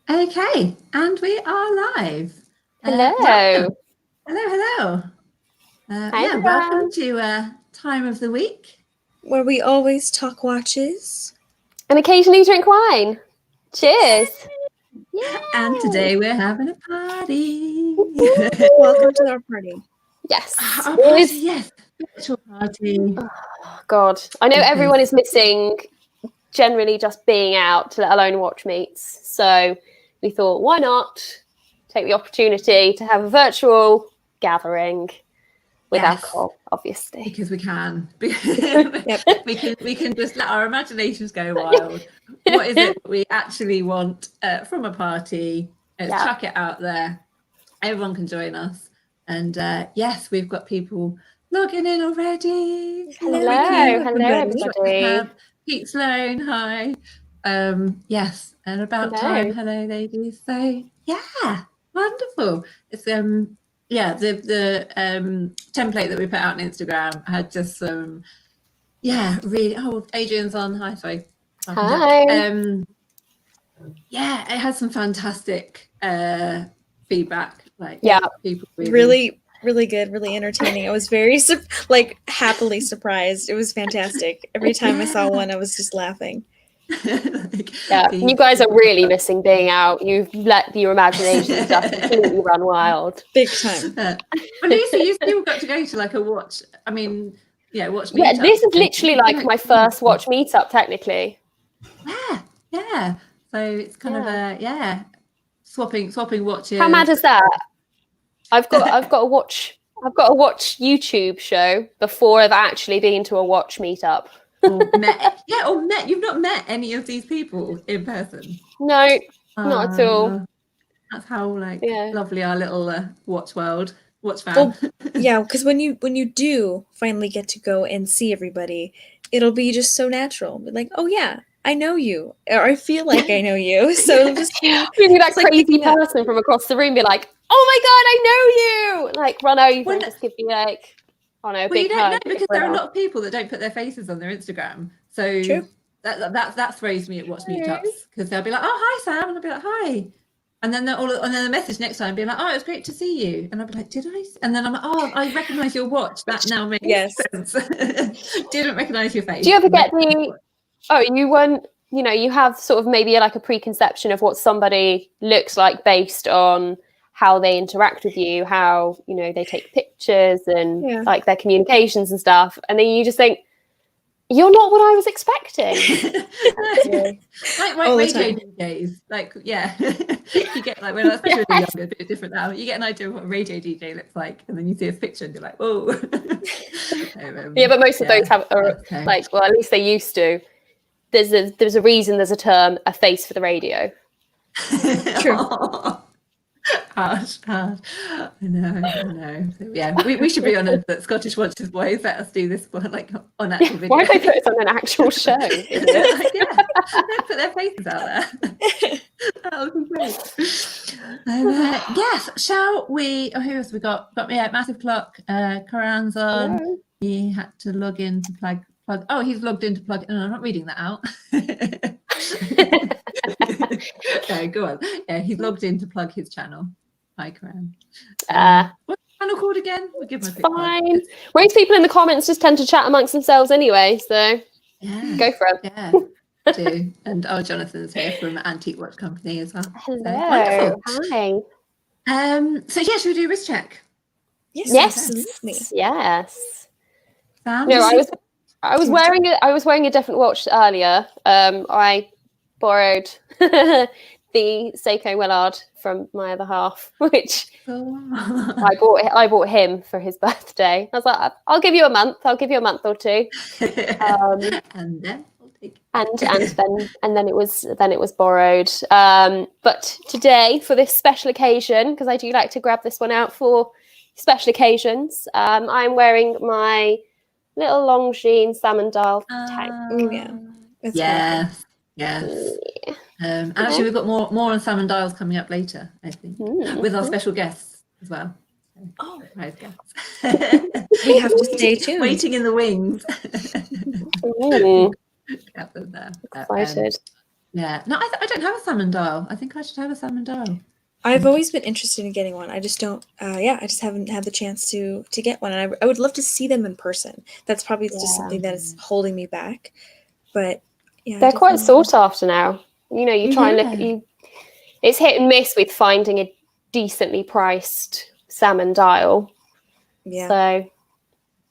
Okay, and we are live. Hello. Hello. Hi, welcome to Time of the Week, where we always talk watches and occasionally drink wine. Cheers. Yay. And today we're having a party. Welcome to our party. Yes. Our party, yes. Virtual party. Oh, God. I know everyone is missing generally just being out, let alone watch meets. So we thought, why not take the opportunity to have a virtual gathering with alcohol, obviously. Because we can. Yep. we can just let our imaginations go wild. What is it we actually want from a party? Let's chuck it out there. Everyone can join us. And yes, we've got people logging in already. Hello everybody. Pete Sloan, hi. Yes, and about time. Hello, ladies. So yeah, wonderful. It's the template that we put out on Instagram had just some really Adrian's on. Hi, sorry. Hi. It has some fantastic feedback. People really good, really entertaining. I was very happily surprised. It was fantastic. Every time I saw one, I was just laughing. You guys are really missing being out. You've let your imagination just completely run wild. Big time. But Lisa, you still got to go to like a watch. I mean, watch meetup. Yeah, this is literally like my first watch meetup, technically. Yeah. So it's kind of swapping watches. How mad is that? I've got a watch YouTube show before I've actually been to a watch meetup. Or met. You've not met any of these people in person. No, not at all. That's how lovely our little watch fan. Well, yeah, because when you do finally get to go and see everybody, it'll be just so natural. Like, oh yeah, I know you, or I feel like I know you. So it'll just be that crazy person from across the room be like, oh my god, I know you! Like run over and just give me like, big you don't hug. know, because there are a lot of people that don't put their faces on their Instagram. So true. That throws me at watch meetups, because they'll be like, oh hi Sam, and I'll be like hi. And then the message next time being like, oh, it was great to see you. And I'll be like, did I? And then I'm like, oh, I recognise your watch. That now makes sense. Didn't recognise your face. Do you ever get you weren't, you have sort of maybe like a preconception of what somebody looks like based on how they interact with you, how, they take pictures and like their communications and stuff. And then you just think, you're not what I was expecting. Like radio DJs, you get like, when I was really younger, a bit different now. You get an idea of what a radio DJ looks like, and then you see a picture and you're like, oh. But most of those have, well, at least they used to. There's a reason there's a term, a face for the radio. True. Harsh. I know. So, we should be honoured that Scottish Watches Boys let us do this on actual video. Why don't they put us on an actual show? Let's put their faces out there. That would be great. Yes, shall we? Oh, who else we got? Massive Clock. Karan's on. Hello. He had to log in to plug. Oh, he's logged in to plug. No, I'm not reading that out. No, go on. Yeah, he's logged in to plug his channel. Hi, Karan. What's the channel called again? We'll give him a quick fine. plug. Most people in the comments just tend to chat amongst themselves anyway, so go for it. Yeah, do. And Jonathan's here from Antique Watch Company as well. Hello. So, hi. So should we do a wrist check? Yes. Sam, no, I was wearing a different watch earlier. I borrowed the Seiko Willard from my other half, which I bought him for his birthday. I was like, I'll give you a month or two. And then we'll take and then it was borrowed. But today, for this special occasion, because I do like to grab this one out for special occasions, I'm wearing my little Longines salmon dial tag. Yes. And actually, we've got more on salmon dials coming up later, I think, with our special guests as well. Oh, surprise guests! We have to stay tuned. Waiting in the wings. Excited. Yeah. No, I don't have a salmon dial. I think I should have a salmon dial. I've always been interested in getting one. I just don't. I just haven't had the chance to get one, and I would love to see them in person. That's probably just something that is holding me back. But yeah, They're quite sought after now. You know, you try and look. It's hit and miss with finding a decently priced salmon dial. Yeah. So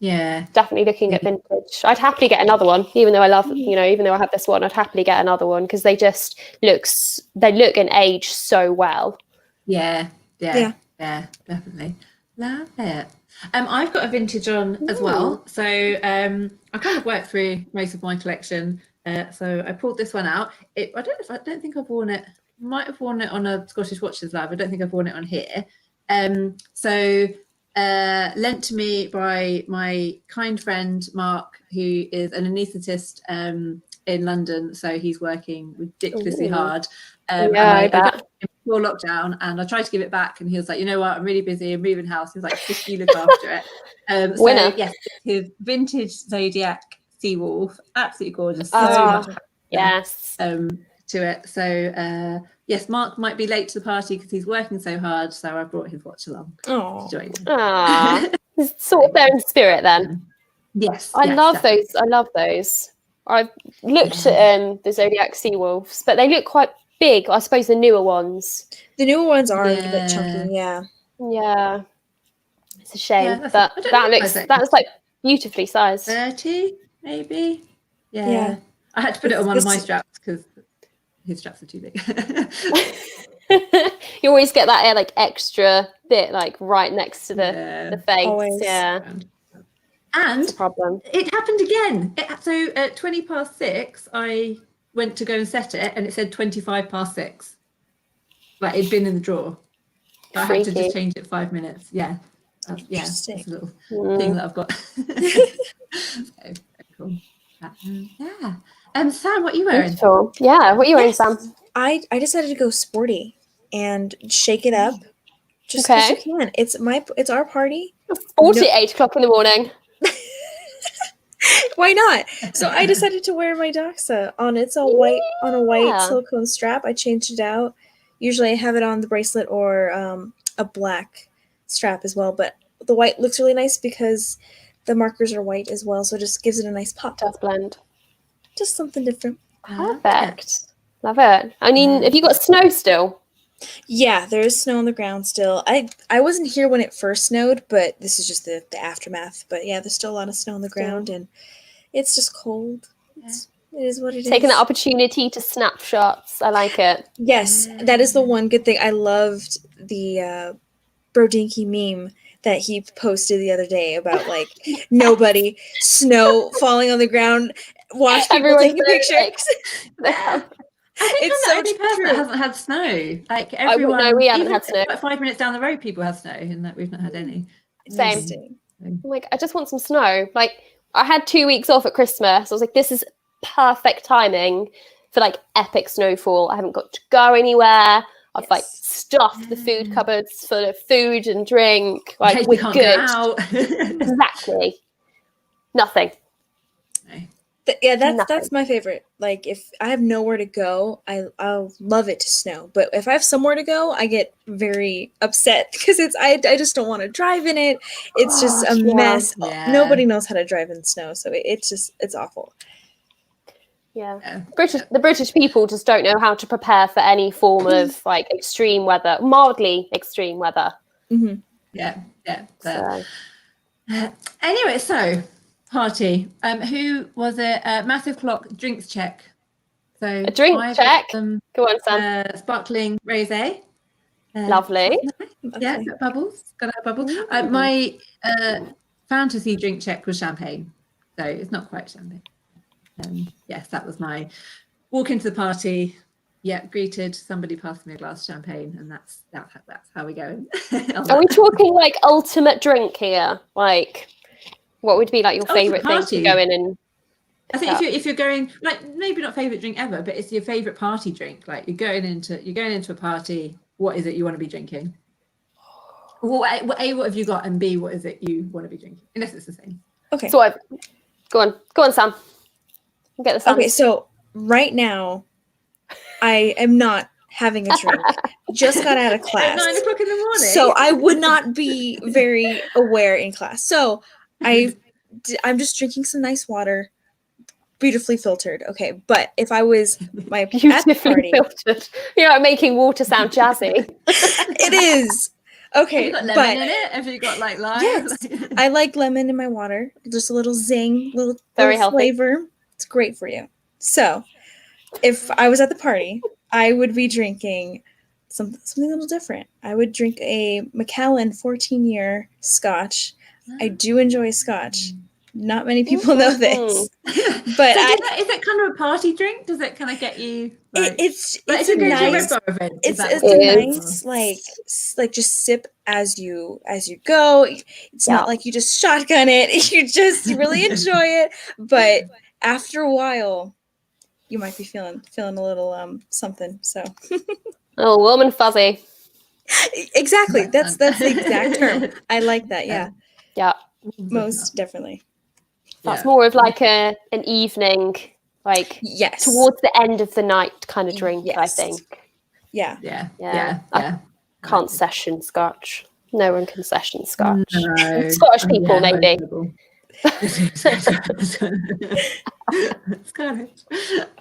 yeah, definitely looking at vintage. I'd happily get another one, even though I love, even though I have this one, I'd happily get another one because they just look and age so well. Yeah, definitely. Love it. I've got a vintage on as well. So I kind of worked through most of my collection. So I pulled this one out. I don't think I've worn it. Might have worn it on a Scottish Watches Lab. I don't think I've worn it on here. So lent to me by my kind friend Mark, who is an anaesthetist in London. So he's working ridiculously hard. And I got it before lockdown, and I tried to give it back, and he was like, you know what, I'm really busy, I'm moving house. He was like, just you look after it. So yes, his vintage Zodiac Seawolf, absolutely gorgeous. Yes. To it. So yes, Mark might be late to the party because he's working so hard. So I brought his watch along. Oh, he's sort of there in spirit then. Yes, I love those. I love those. I've looked at the Zodiac Seawolves, but they look quite big. I suppose the newer ones. The newer ones are a bit chunky. Yeah. Yeah. It's a shame, Yeah, but that looks like beautifully sized. 30 maybe. Yeah. I had to put it on one of my straps because his straps are too big. You always get that like extra bit like right next to the face. Always. Yeah. And that's a problem. It happened again. So at 6:20, I went to go and set it, and it said 6. Like it'd been in the drawer. I had to just change it 5 minutes. Yeah. It's a little thing that I've got. So, cool. Sam, what are you wearing? Beautiful. Yeah, what are you wearing, Sam? I decided to go sporty and shake it up. Just because you can. It's our party. Sporty at 8 o'clock in the morning. Why not? So I decided to wear my Doxa on. It's all white on a white silicone strap. I changed it out. Usually I have it on the bracelet or a black strap as well, but the white looks really nice because the markers are white as well, so it just gives it a nice pop. Does blend. Just something different. Perfect. Love it. I mean, have you got snow still? Yeah, there is snow on the ground still. I wasn't here when it first snowed, but this is just the aftermath. But yeah, there's still a lot of snow on the ground, and it's just cold. It is what it is. Taking the opportunity to snap shots. I like it. Yes, that is the one good thing. I loved the Brodinky meme that he posted the other day about like nobody, snow falling on the ground, watch people taking pictures. I think it's I'm the only person that hasn't had snow. Like everyone, no, we haven't had snow. Like 5 minutes down the road, people have snow, and that we've not had any. Same. Like I just want some snow. Like I had 2 weeks off at Christmas. I was like, this is perfect timing for like epic snowfall. I haven't got to go anywhere. I've like stuffed the food cupboards full of food and drink. Like we're good. Exactly. Nothing. That's my favorite. Like if I have nowhere to go, I'll love it to snow. But if I have somewhere to go, I get very upset because I just don't want to drive in it. It's just a mess. Yeah. Nobody knows how to drive in snow, so it's awful. Yeah. The British people just don't know how to prepare for any form of like extreme weather, mildly extreme weather. Mm-hmm. Yeah. Anyway, so party. Who was it? Massive Clock drinks check. So a drink check. Go on, Sam. Sparkling rosé. Lovely. Yeah, got bubbles. Got a bubble. My fantasy drink check was champagne, so it's not quite champagne. Yes, that was my walk into the party. Yeah, greeted. Somebody passed me a glass of champagne, and that's how we go. Are we talking like ultimate drink here? Like, what would be like your favorite thing to go in and? I think if you're going, like, maybe not favorite drink ever, but it's your favorite party drink. Like you're going into a party. What is it you want to be drinking? What have you got, and B, what is it you want to be drinking? Unless it's the same. Okay. So go on, Sam. Get the Sam. Okay, so right now, I am not having a drink. Just got out of class. At 9 o'clock in the morning. So I would not be very aware in class. So I'm just drinking some nice water, beautifully filtered. Okay, but if I was at the Beautifully party, filtered. You're like making water sound jazzy. it is. Okay, Have you got lemon but in it? Have you got like lime? yes, I like lemon in my water. Just a little zing, Very little healthy. flavor. It's great for you. So, if I was at the party, I would be drinking something a little different. I would drink a Macallan 14-year Scotch. I do enjoy Scotch. Not many people know this, but So is it kind of a party drink? Does it kind of get you? Like, it's if a you go to a nice. Red Bar event, It's is that a what it nice is? like just sip as you go. It's not like you just shotgun it. You just really enjoy it, but after a while, you might be feeling a little something. So Oh, warm and fuzzy. exactly, that's the exact term. I like that. Yeah, Yeah. most definitely. That's more of like an evening, like Yes, towards the end of the night kind of drink, I Yes. think. Yeah. Can't session Scotch. No one can session Scotch. No. Scottish people, maybe. Scottish.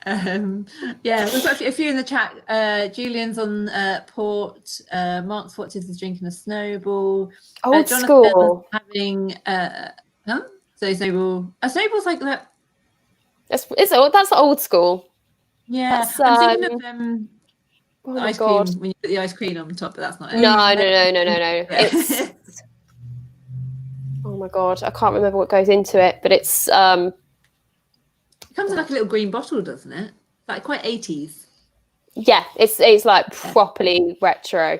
We've got a few in the chat. Julian's on port. Mark Swatches is drinking a snowball. Old Jonathan school. having so snowball. A snowball's like that. That's old school. Yeah, That's, I'm thinking of oh my ice God. cream when you put the ice cream on top, but that's not it. No. Yeah. It's oh my God, I can't remember what goes into it, but it's It comes in like a little green bottle, doesn't it? Like quite 80s. yeah, it's like properly retro.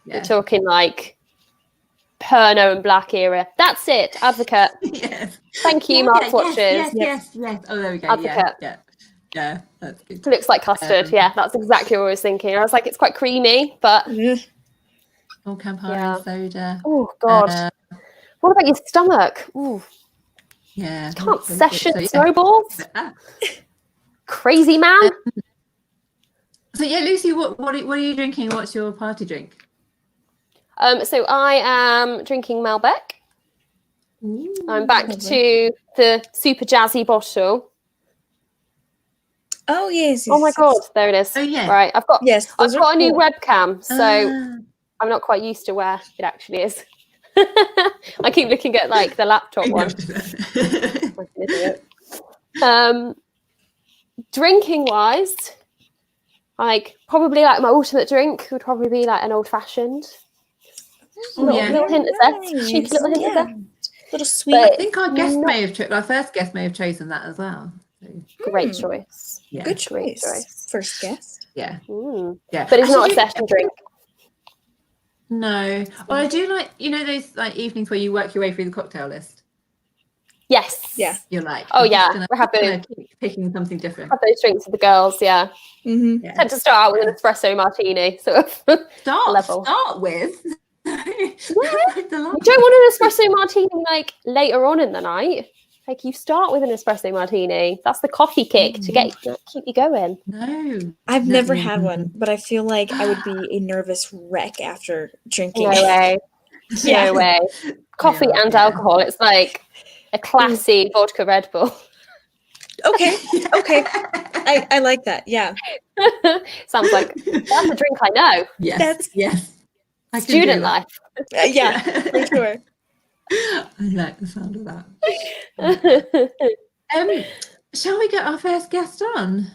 Yeah. We're talking like Perno and Black era. That's it. Advocate. Yes. Thank you, Mark Watches. Yes. Oh, there we go. Advocate. Yeah. That's good. It looks like custard. Yeah, that's exactly what I was thinking. I was like, it's quite creamy, but All Campari soda. oh God. What about your stomach? Ooh. Yeah. Can't really session good. snowballs. Crazy man. So yeah, Lucy, what are you drinking? What's your party drink? So I am drinking Malbec. Ooh, I'm back lovely. to the super jazzy bottle. Oh yes. Oh my God, there it is. Oh yeah. Right, I've got Yes, a new webcam, so Ah. I'm not quite used to where it actually is. I keep looking at like the laptop one. Like an idiot. Drinking wise, probably like my ultimate drink would probably be like an old fashioned. Little hint of zest, cheeky little hint of zest. Little sweet. But I think our first guest may have chosen that as well. So, great choice. yeah. Good Great choice. First guest. Yeah. But it's not a session drink. No. Well, I do like, those like evenings where you work your way through the cocktail list. Yes. Yeah. You're like, Oh I'm yeah, just we're gonna keep picking something different. have those drinks with the girls. Yeah. Mm-hmm. Yeah. Tend to start out with an espresso martini, sort of level. Start with. You don't want an espresso martini like later on in the night. Like you start with an espresso martini. That's the coffee kick to keep you going. No. I've never had one, but I feel like I would be a nervous wreck after drinking. No way. No way. Coffee and alcohol. It's like a classy vodka Red Bull. Okay. I like that. Yeah. Sounds like that's a drink I know. Yes. I can do Student that. life. Yeah, for sure. I like the sound of that. Shall we get our first guest on?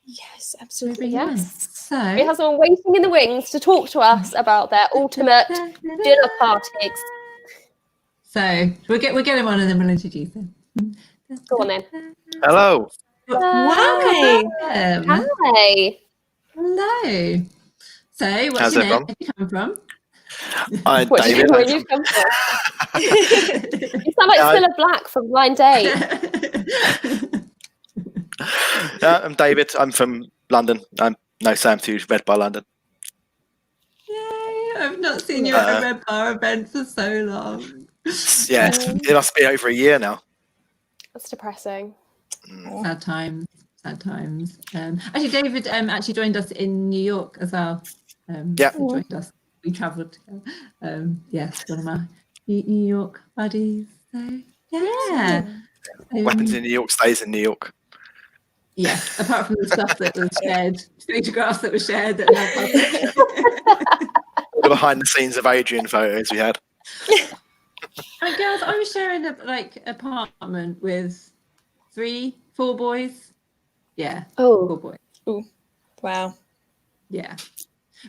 Yes, absolutely. Yes. So We have someone waiting in the wings to talk to us about their ultimate dinner parties. So we'll get him on and then we'll introduce him. Go on then. Hello. Hi. Hi. Hello. So what's How's your it name? going? Where you come from? David. Where you come from? You sound like Cilla Black from Blind Date. I'm David. I'm from London. I'm no Sam to Red Bar London. Yay, I've not seen you at a Red Bar event for so long. Yeah, it must be over a year now. That's depressing. Sad times. sad times. Actually, David actually joined us in New York as well. Yeah. He joined us. We travelled together. Yes, one of my New York buddies. So yeah. Weapons in New York stays in New York. Yeah, apart from the stuff that was shared, photographs that were shared that are now public. The behind the scenes of Adrian photos we had. I mean, girls, I was sharing a apartment with 4 boys. Yeah. Oh. 4 boys. Ooh. Wow. Yeah.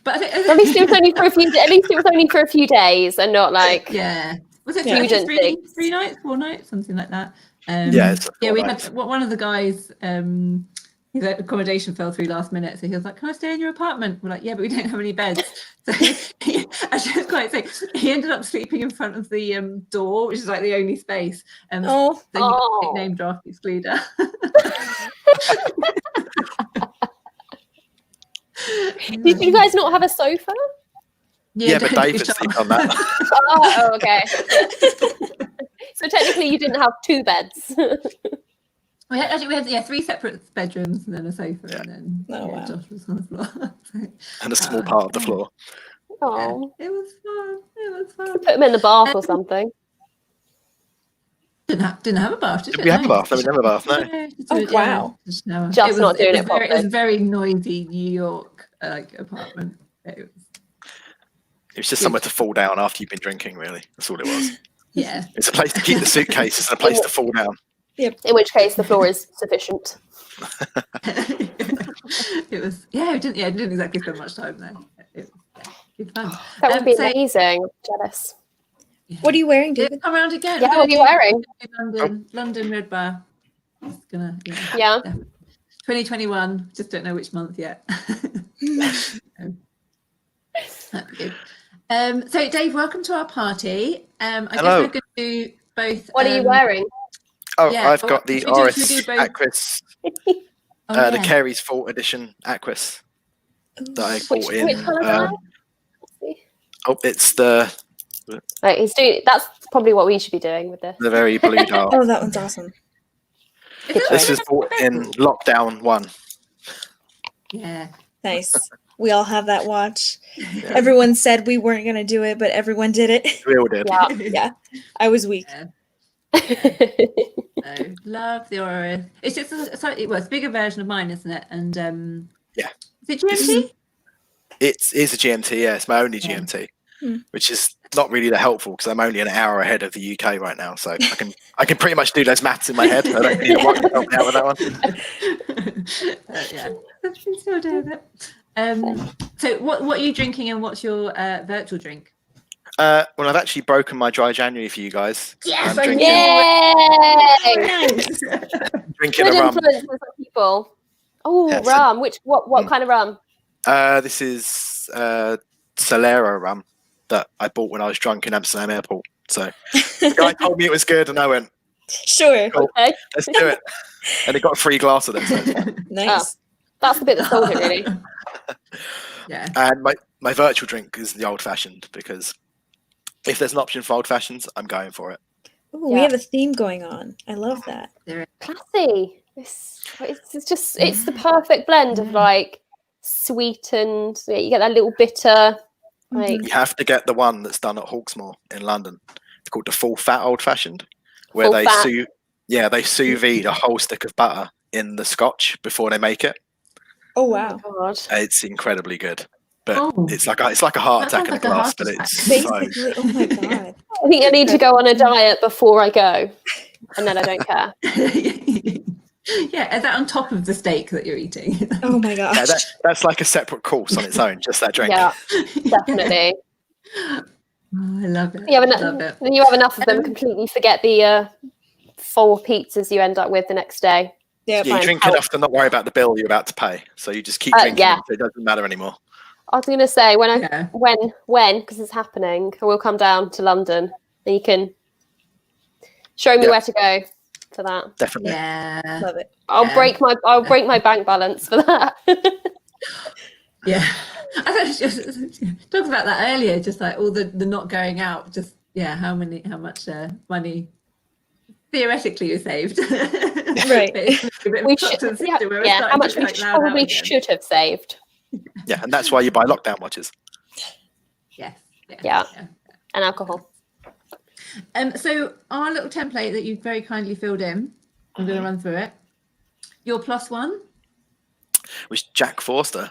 But I think, At least it was only for a few. At least it was only for a few days, and not like. Yeah. Was it Yeah. 3 nights, 4 nights, something like that? Yeah. We had one of the guys. His accommodation fell through last minute, so he was like, "Can I stay in your apartment?" We're like, "Yeah, but we don't have any beds." So I should quite say he ended up sleeping in front of the door, which is like the only space. So you nickname draft excluder. Did you guys not have a sofa? Yeah, but David slept on that. Oh, okay. So technically, you didn't have 2 beds. We had 3 separate bedrooms and then a sofa, and then Josh was on the floor. And a small part of the floor. Oh, yeah, it was fun. It was fun. Put them in the bath or something. Didn't have a bath, did Did it? we have a bath? No, we didn't have a bath. No. Oh, wow. Just not doing it properly. It was a very noisy New York apartment. It was just somewhere to fall down after you've been drinking. Really, that's all it was. Yeah, it's a place to keep the suitcases and a place to fall down. Yep. In which case, the floor is sufficient. It was. Yeah, I didn't exactly spend much time there. It was good fun. That would be amazing. I'm jealous. Yeah. What are you wearing, David? Come around again. Yeah, what are you wearing? London Red Bar. It's gonna. Yeah. 2021. Just don't know which month yet. That'd be good. So, Dave, welcome to our party. I guess we're going to do both. What are you wearing? Oh, yeah, I've got the RS Aquis, the Carey's Fault Edition Aquis that I bought in. Which colour it's the. Right, he's doing. That's probably what we should be doing with this. The very blue dial. Oh, that one's awesome. This was bought in lockdown 1. Yeah. Nice. We all have that watch. Yeah. Everyone said we weren't going to do it, but everyone did it. We all did. Yeah. I was weak. Yeah. Love the RS. It's just it's a bigger version of mine, isn't it? And yeah. Is it GMT? It is a GMT, yeah. It's my only GMT. Which is not really that helpful because I'm only an hour ahead of the UK right now, so I can pretty much do those maths in my head. I don't need a watch to help me out with that one. Yeah, I'm still doing it. So, what are you drinking, and what's your virtual drink? Well, I've actually broken my dry January for you guys. Yes, drinking a rum. People. Oh, rum. What kind of rum? This is Solera rum that I bought when I was drunk in Amsterdam airport. So the guy told me it was good, and I went, "Sure, cool, okay, let's do it." And he got a free glass of it. So. Nice. Oh, that's the bit that sold it, really. Yeah. And my virtual drink is the old fashioned because if there's an option for old fashions, I'm going for it. Ooh, we have a theme going on. I love that. Classy. It's the perfect blend of like sweetened. You get that little bitter. Like you have to get the one that's done at Hawksmoor in London. It's called the full fat old fashioned, where they sous vide a whole stick of butter in the scotch before they make it. Oh wow! It's incredibly good. But it's like a heart attack in a glass, but it's basically. Oh my god! I think I need to go on a diet before I go, and then I don't care. Yeah, is that on top of the steak that you're eating? Oh my gosh! Yeah, that's like a separate course on its own. Just that drink. Yeah, definitely. Oh, I love it. You have enough of them, completely forget the 4 pizzas you end up with the next day. Yeah, you drink enough to not worry about the bill you're about to pay, so you just keep drinking. So it doesn't matter anymore. I was going to say when because it's happening, I will come down to London and you can show me where to go for that. Definitely. Yeah, love it. I'll break my bank balance for that. Yeah, I was just talking about that earlier. Just like all the not going out. Just how much money theoretically you saved. Right. But it's a bit of We a should, constant yeah, system where it's yeah. How starting much to we be, like, loud out probably again. should have saved. Yeah, and that's why you buy lockdown watches. Yes. Yeah. And alcohol. So our little template that you very kindly filled in, I'm going to run through it. Your +1 Was Jack Forster,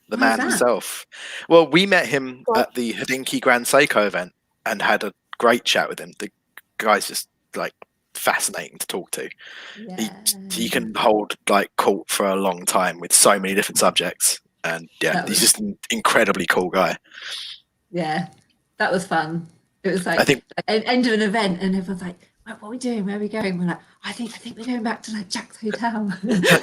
the Why is man that? himself. Well, we met him Well- at the Hodinkee Grand Seiko event and had a great chat with him. The guy's just like fascinating to talk to. He can hold like court for a long time with so many different subjects, and That he's was- just an incredibly cool guy. Yeah, that was fun. It was like I think end of an event, and everyone's like, "What are we doing? Where are we going?" We're like, "I think we're going back to like Jack's hotel."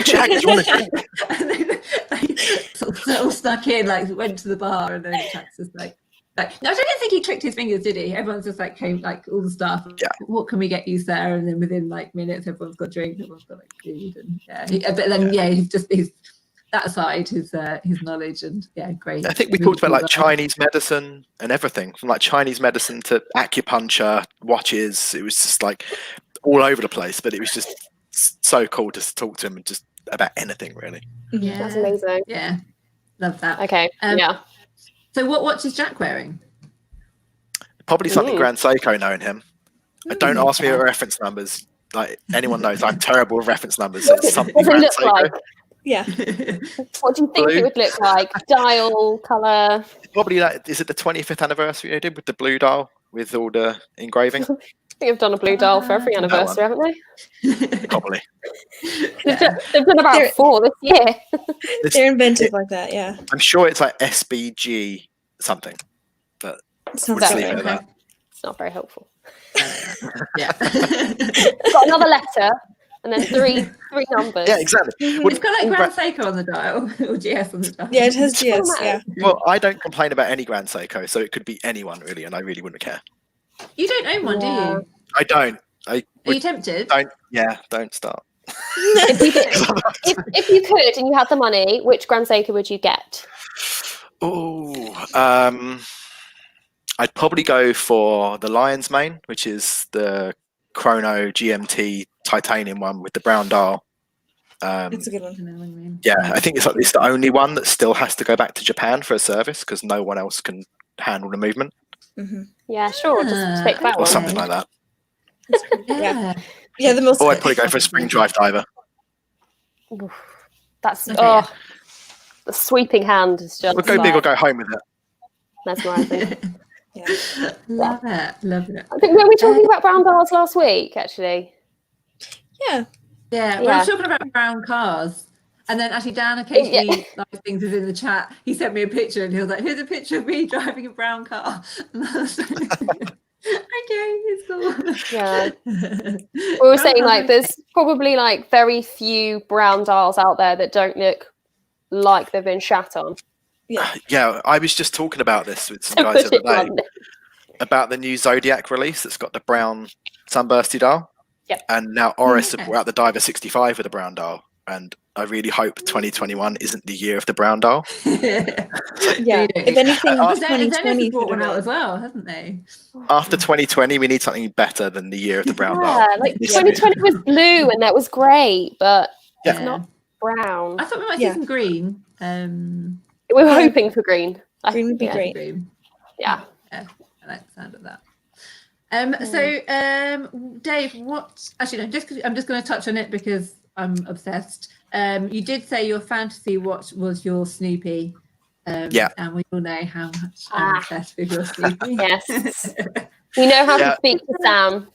Jack, do you want to? And then they sort of all stuck in, like went to the bar, and then Jack's just like, no, I don't think he clicked his fingers, did he? Everyone's just like came, like all the staff. Yeah. What can we get you, Sarah? And then within like minutes, everyone's got drinks, everyone's got like food, and but then he's that side, his knowledge, and great. I think we talked about like Chinese medicine and everything, from like Chinese medicine to acupuncture, watches. It was just like all over the place, but it was just so cool to talk to him and just about anything really. Yeah, That's amazing. Yeah, love that. Okay. Yeah. So what watch is Jack wearing? Probably something Ooh. Grand Seiko, knowing him. Don't ask me about reference numbers. Like anyone knows, I'm terrible with reference numbers. So it's something What does Grand it look Seiko. like? Yeah. What do you think Blue. it would look like? Dial, colour? Probably like, is it the 25th anniversary they did with the blue dial with all the engraving? I think they've done a blue dial for every That anniversary, haven't they? Probably. They've done about They're- 4 this year. They're inventive like that. Yeah. I'm sure it's like SBG something. Sounds We'll about leave right. it at that. It's not very helpful. Yeah. We've got another letter and then three numbers. Yeah, exactly. It's got like all Grand Seiko on the dial or GS on the dial. Yeah, it has GS. Yeah. Well, I don't complain about any Grand Seiko, so it could be anyone really, and I really wouldn't care. You don't own one, Yeah. do you? I don't. Are you tempted? Don't start. If you could and you had the money, which Grand Seiko would you get? Oh, I'd probably go for the Lion's Mane, which is the Chrono GMT titanium one with the brown dial. It's a good one. I know what you mean. Yeah, I think it's the only one that still has to go back to Japan for a service because no one else can handle the movement Mm-hmm. Yeah, sure. Just take that or one. something like that. Yeah. Yeah, the most. Or I'd probably go for a spring drive diver. Oof. That's Okay. the sweeping hand is just We'll go big or go home with it. mesmerising. Yeah. Love it. Love it. I think were we talking about brown dials last week? Actually, Yeah. Yeah, we Yeah. were talking about brown cars. And then actually Dan occasionally like things is in the chat. He sent me a picture and he was like, "Here's a picture of me driving a brown car." And I was like, okay, it's cool. yeah. We were saying like there's probably like very few brown dials out there that don't look like they've been shat on. Yeah, I was just talking about this with some To guys put the it other day bluntly. about the new Zodiac release that's got the brown sunbursty dial. Yep. And now Oris have Okay. brought out the Diver 65 with a brown dial. And I really hope 2021 isn't the year of the brown dial. Yeah. Really? If anything, Zenith 2020 has brought could one have out been. as well, hasn't they? After 2020, we need something better than the year of the brown dial. Yeah, like It needs to be- 2020 was blue and that was great, but Yeah. it's not brown. I thought we might Yeah. see some green. We were hoping for green. Green would be Yeah. great. Green. Yeah. I like the sound of that. So, Dave, what? Actually, no. I'm just going to touch on it because I'm obsessed. You did say your fantasy watch was your Snoopy. Yeah. And we all know how much I'm obsessed with your Snoopy. Yes. We know how Yeah. to speak to Sam.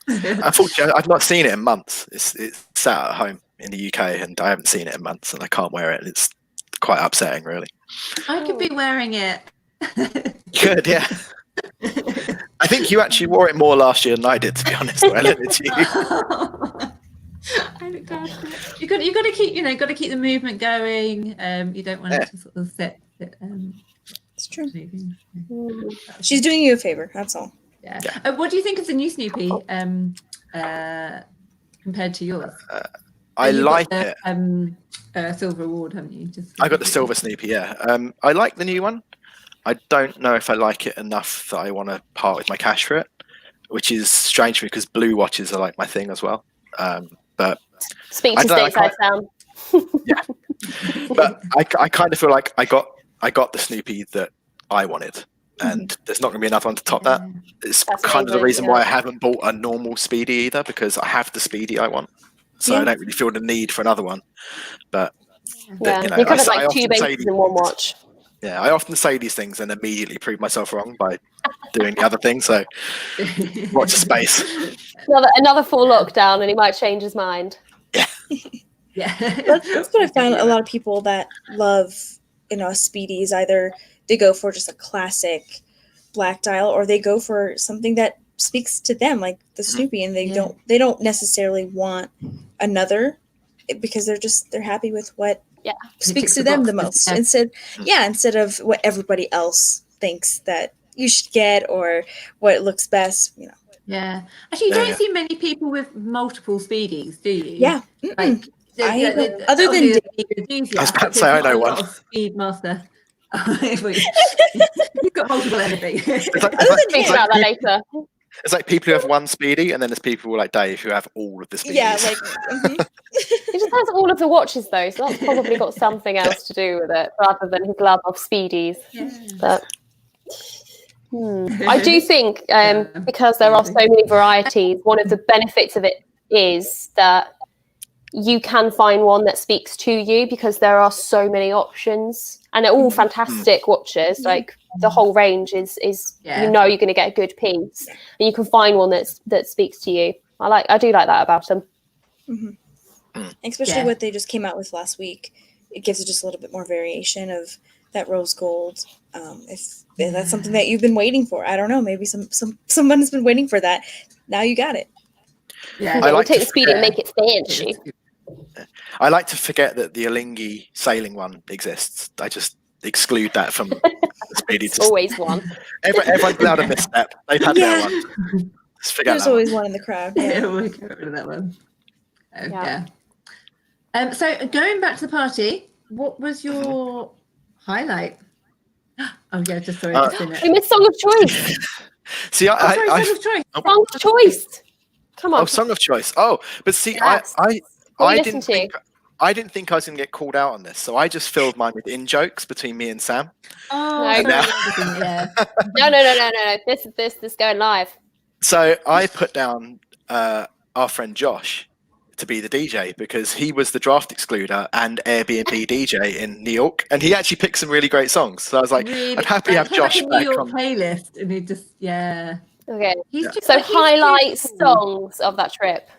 Unfortunately, I've not seen it in months. It's sat at home in the UK and I haven't seen it in months and I can't wear it. It's quite upsetting, really. I could be wearing it. Good, yeah. I think you actually wore it more last year than I did, to be honest. When I lent it to you. I looked after it. You got to keep, got to keep the movement going. You don't want it to sort of sit. It's true. Moving. She's doing you a favor. That's all. Yeah. What do you think of the new Snoopy compared to yours? I You've like got it. the silver award, haven't you? I got the silver Snoopy, yeah. I like the new one. I don't know if I like it enough that I want to part with my cash for it, which is strange for me because blue watches are like my thing as well. But Speak to stateside Sam. But I kind of feel like I got the Snoopy that I wanted, and there's not going to be another one to top that. It's That's kind of the amazing, reason why I haven't bought a normal Speedy either, because I have the Speedy I want, so I don't really feel the need for another one. But Yeah, you know, you could have I like two often say bases in one watch. Yeah, I often say these things and immediately prove myself wrong by doing the other thing. So watch the space. Another full lockdown, and he might change his mind. Yeah. That's what I found. A lot of people that love, Speedies, either they go for just a classic black dial, or they go for something that speaks to them, like the Snoopy, and they don't necessarily want another, because they're happy with what speaks to them the most. Instead of what everybody else thinks that you should get or what looks best, Yeah. Actually, you don't see many people with multiple Speedies, do you? Yeah. Like, other than I was about to say I know one. Speedmaster. You've got multiple anything. Speak about that later. It's like people who have one Speedy, and then there's people like Dave who have all of the Speedies. Yeah, like He just has all of the watches though, so that's probably got something else to do with it, rather than his love of Speedies. Yeah. But I do think because there are so many varieties, one of the benefits of it is that you can find one that speaks to you, because there are so many options, and they're all fantastic watches. Like the whole range is you're going to get a good piece, and you can find one that speaks to you. I do like that about them. Especially what they just came out with last week. It gives it just a little bit more variation of that rose gold. If that's something that you've been waiting for, I don't know, maybe someone has been waiting for that. Now you got it. Yeah, we'll take the Speedy and make it fancy. I like to forget that the Alinghi sailing one exists. I just exclude that from the Speedy. It's always one. Everyone's allowed a misstep. They've had their one. Just forget There's that always one in the crowd. Yeah, we'll get rid of that one. So going back to the party, what was your highlight? Oh yeah, just sorry. We missed Song of Choice. See, Song of Choice. Song of Choice. Come on. Oh, Song of Choice. Oh, but see, Yes. I didn't think I was going to get called out on this, so I just filled mine with in-jokes between me and Sam. Oh, No. No. This is going live. So I put down our friend Josh to be the DJ, because he was the draft excluder and Airbnb DJ in New York, and he actually picked some really great songs. So I was like, I'd happily have Josh back back New York on playlist, and he just Okay. So highlight songs of that trip.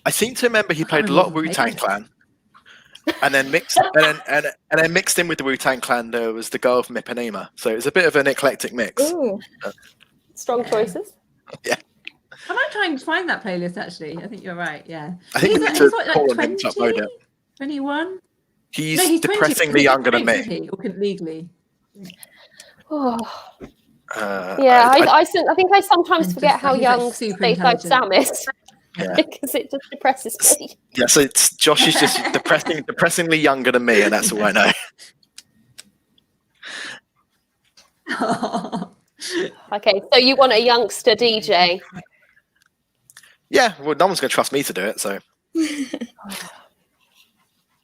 I seem to remember he played a lot of Wu-Tang Clan, and then mixed in with the Wu-Tang Clan. There was the Girl from Ipanema, so it was a bit of an eclectic mix. Ooh. Strong choices. Yeah. I might try and find that playlist. Actually, I think you're right. Yeah. I think he's what, like 20, 21. He's depressingly younger than me. Or legally. Oh. I think I sometimes forget how young Stateside Sam is. Yeah. Because it just depresses me. Yeah, so Josh is just depressingly younger than me, and that's all I know. Okay, so you want a youngster DJ? Yeah, well, no one's going to trust me to do it, so.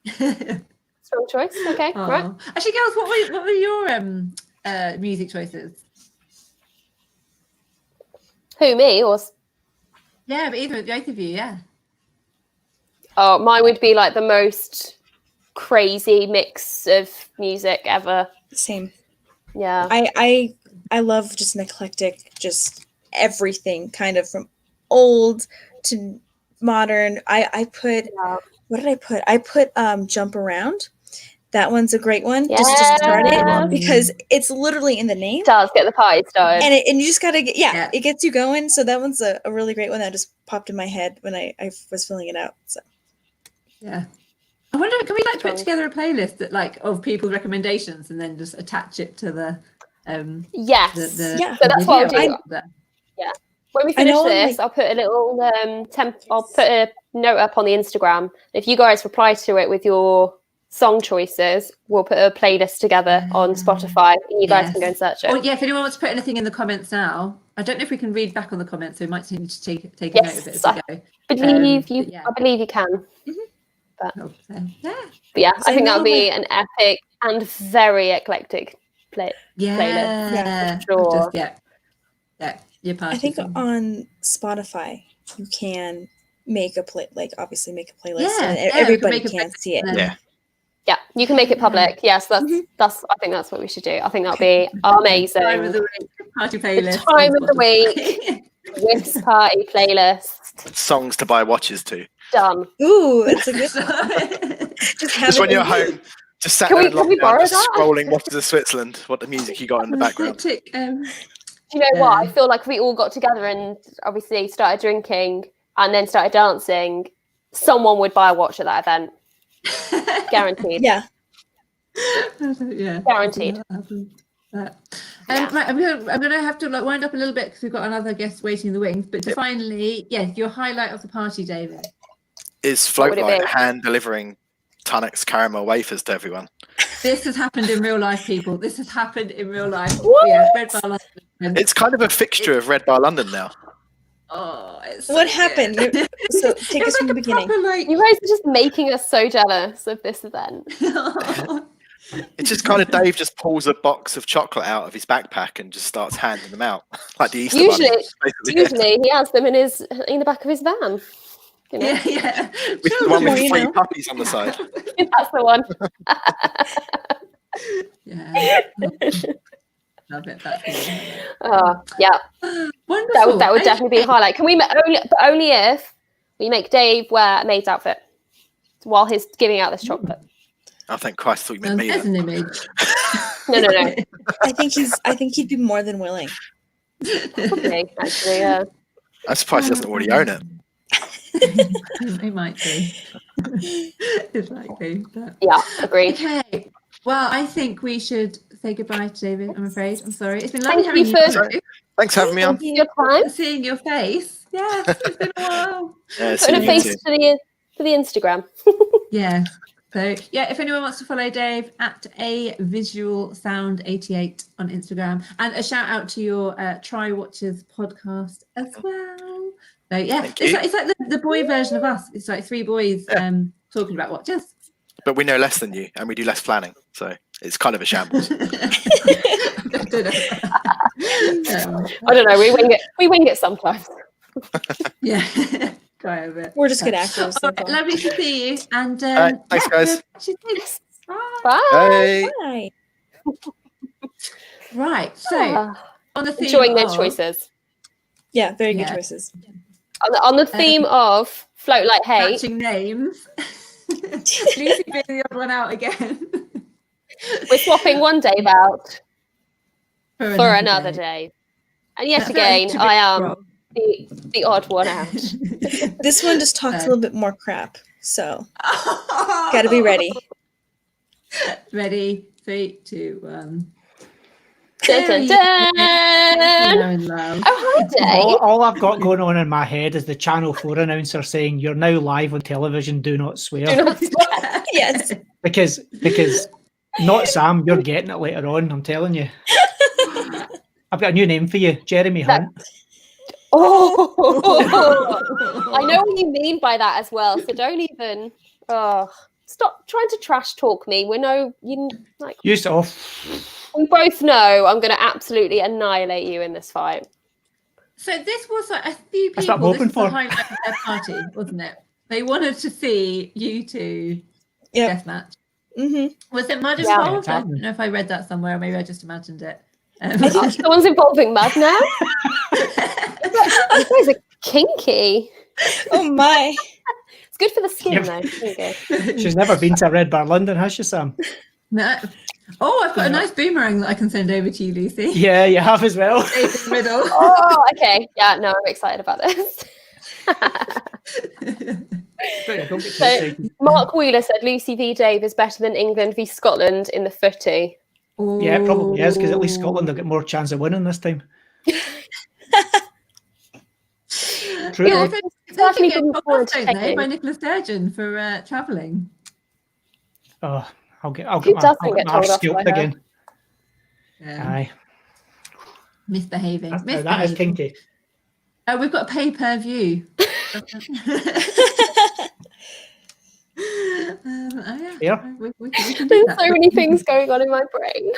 Strong choice. Okay, right. Actually, girls, what were your music choices? Who, me or? Yeah, but both of you, yeah. Oh, mine would be like the most crazy mix of music ever. Same. Yeah. I love just an eclectic, just everything, kind of from old to modern. I put what did I put? I put Jump Around. That one's a great one. Yeah. Just to start it, because it's literally in the name. It does get the party started. And you just gotta get it gets you going. So that one's a really great one that just popped in my head when I was filling it out. So yeah. I wonder, can we put together a playlist that of people's recommendations and then just attach it to the yes. So that's what I'll do. Yeah. When we finish this, I'll put a little I'll put a note up on the Instagram. If you guys reply to it with your song choices, we'll put a playlist together on Spotify, and you guys can go and search it. Oh yeah, if anyone wants to put anything in the comments now, I don't know if we can read back on the comments, so we might need to take a note of it as we go. I believe you can. But, So, yeah. But yeah, So I think that would be normally- an epic and very eclectic playlist. Yeah. Sure. Just, yeah. Your party. I think song. on Spotify you can make obviously make a playlist, Yeah, and we can everybody make a can see it. playlist. Yeah. Yeah, you can make it public. Yes, that's. I think that's what we should do. I think that'd be amazing. Time of the week, party playlist. time of the on week. Spotify. WIS party playlist Songs to buy watches to. done. Ooh, it's a good. Just have Just it when you're in- home, just sat Can there we- in can we lockdown, borrow just that? scrolling Watches of Switzerland. What the music you got in the background? Do you know what? I feel like if we all got together and obviously started drinking and then started dancing, someone would buy a watch at that event. Guaranteed. Yeah. Yeah. Guaranteed. Right, I'm gonna have to wind up a little bit because we've got another guest waiting in the wings. But finally, your highlight of the party, David. Is What would it Floatlight be? hand delivering Tunnock's caramel wafers to everyone? This has happened in real life, people. This has happened in real life. What? Yeah, Red Bar London. It's kind of a fixture of Red Bar London now. Oh, it's What so happened? good. So take It us was from the like a beginning. proper, like- You guys are just making us so jealous of this event. It's just kind of Dave just pulls a box of chocolate out of his backpack and just starts handing them out like the Easter Usually- bunny. basically. Usually he has them in the back of his van. You know? yeah. With the one with Well, the you 3 know. puppies on the side. That's the one. Yeah. Love it. That's good. Oh, yeah. Wonderful. That would definitely be a highlight. Can we only if we make Dave wear a maid's outfit while he's giving out this chocolate? I think Christ thought you meant me. There's then. an image. No. I think he'd be more than willing. Probably, actually, yeah. I'm surprised he doesn't already own it. It might be. It's likely. But... Yeah, agreed. Okay. Well, I think we should say goodbye to David. I'm afraid. I'm sorry. It's been lovely Thank having you you. Thanks for having me on. Your time. Seeing your face. Yes, it's been a while. Yeah, Putting a see you face too. to the Instagram. Yeah. So if anyone wants to follow Dave at avisualsound88 on Instagram, and a shout out to your Try Watchers podcast as well. So Thank you. it's like the boy version of us. It's like 3 boys talking about watches. But we know less than you and we do less planning. So it's kind of a shambles. I don't know. We wing it sometimes. Yeah. Try a bit. We're just good actors. All right, lovely to see you. And right, thanks, guys. Bye. Bye. Bye. Bye. Right. So on the theme Enjoying those of- choices. Yeah, very good Yeah. choices. On the theme of float like hate. matching names. Lucy being the odd one out again. We're swapping one Dave out for another day. day. And yet That's very again, to be I am wrong. the odd one out. This one just talks a little bit more crap, so gotta be ready. Ready? 3, 2, 1. Dun, dun, dun. You're in love. Oh, hi, Dave. All I've got going on in my head is the Channel 4 announcer saying, "You're now live on television, do not swear." Do not swear. Yes. Because not Sam, you're getting it later on, I'm telling you. I've got a new name for you, Jeremy Hunt. Oh, I know what you mean by that as well. So don't even stop trying to trash talk me. We know You off. we both know I'm going to absolutely annihilate you in this fight. So this was like a few That's what I'm people. This hoping was the for. highlight of their party, wasn't it? They wanted to see you two Yep. deathmatch. Mm-hmm. Was it mud Yeah. involved? I don't Exactly. know if I read that somewhere. Maybe I just imagined it. Someone's involving mud now. You guys are kinky. Oh my. It's good for the skin, Yep. though. There you go. She's never been to Red Bar London, has she, Sam? No. Oh, I've got a nice boomerang that I can send over to you, Lucy. Yeah, you have as well. Stay in the middle. Oh, okay. Yeah, no, I'm excited about this. Don't get too So- excited. Mark Wheeler said Lucy v Dave is better than England v Scotland in the footy. Yeah, it probably is, because at least Scotland will get more chance of winning this time. True. Yeah, eh? they Definitely get been podcast, more don't they, entertaining. by Nicola Sturgeon for travelling. Oh, I'll get Who my doesn't arse get told off by scalped her? again. Yeah. Aye. Misbehaving. That is kinky. We've got a pay-per-view. Yeah. We can do There's that. so many things going on in my brain.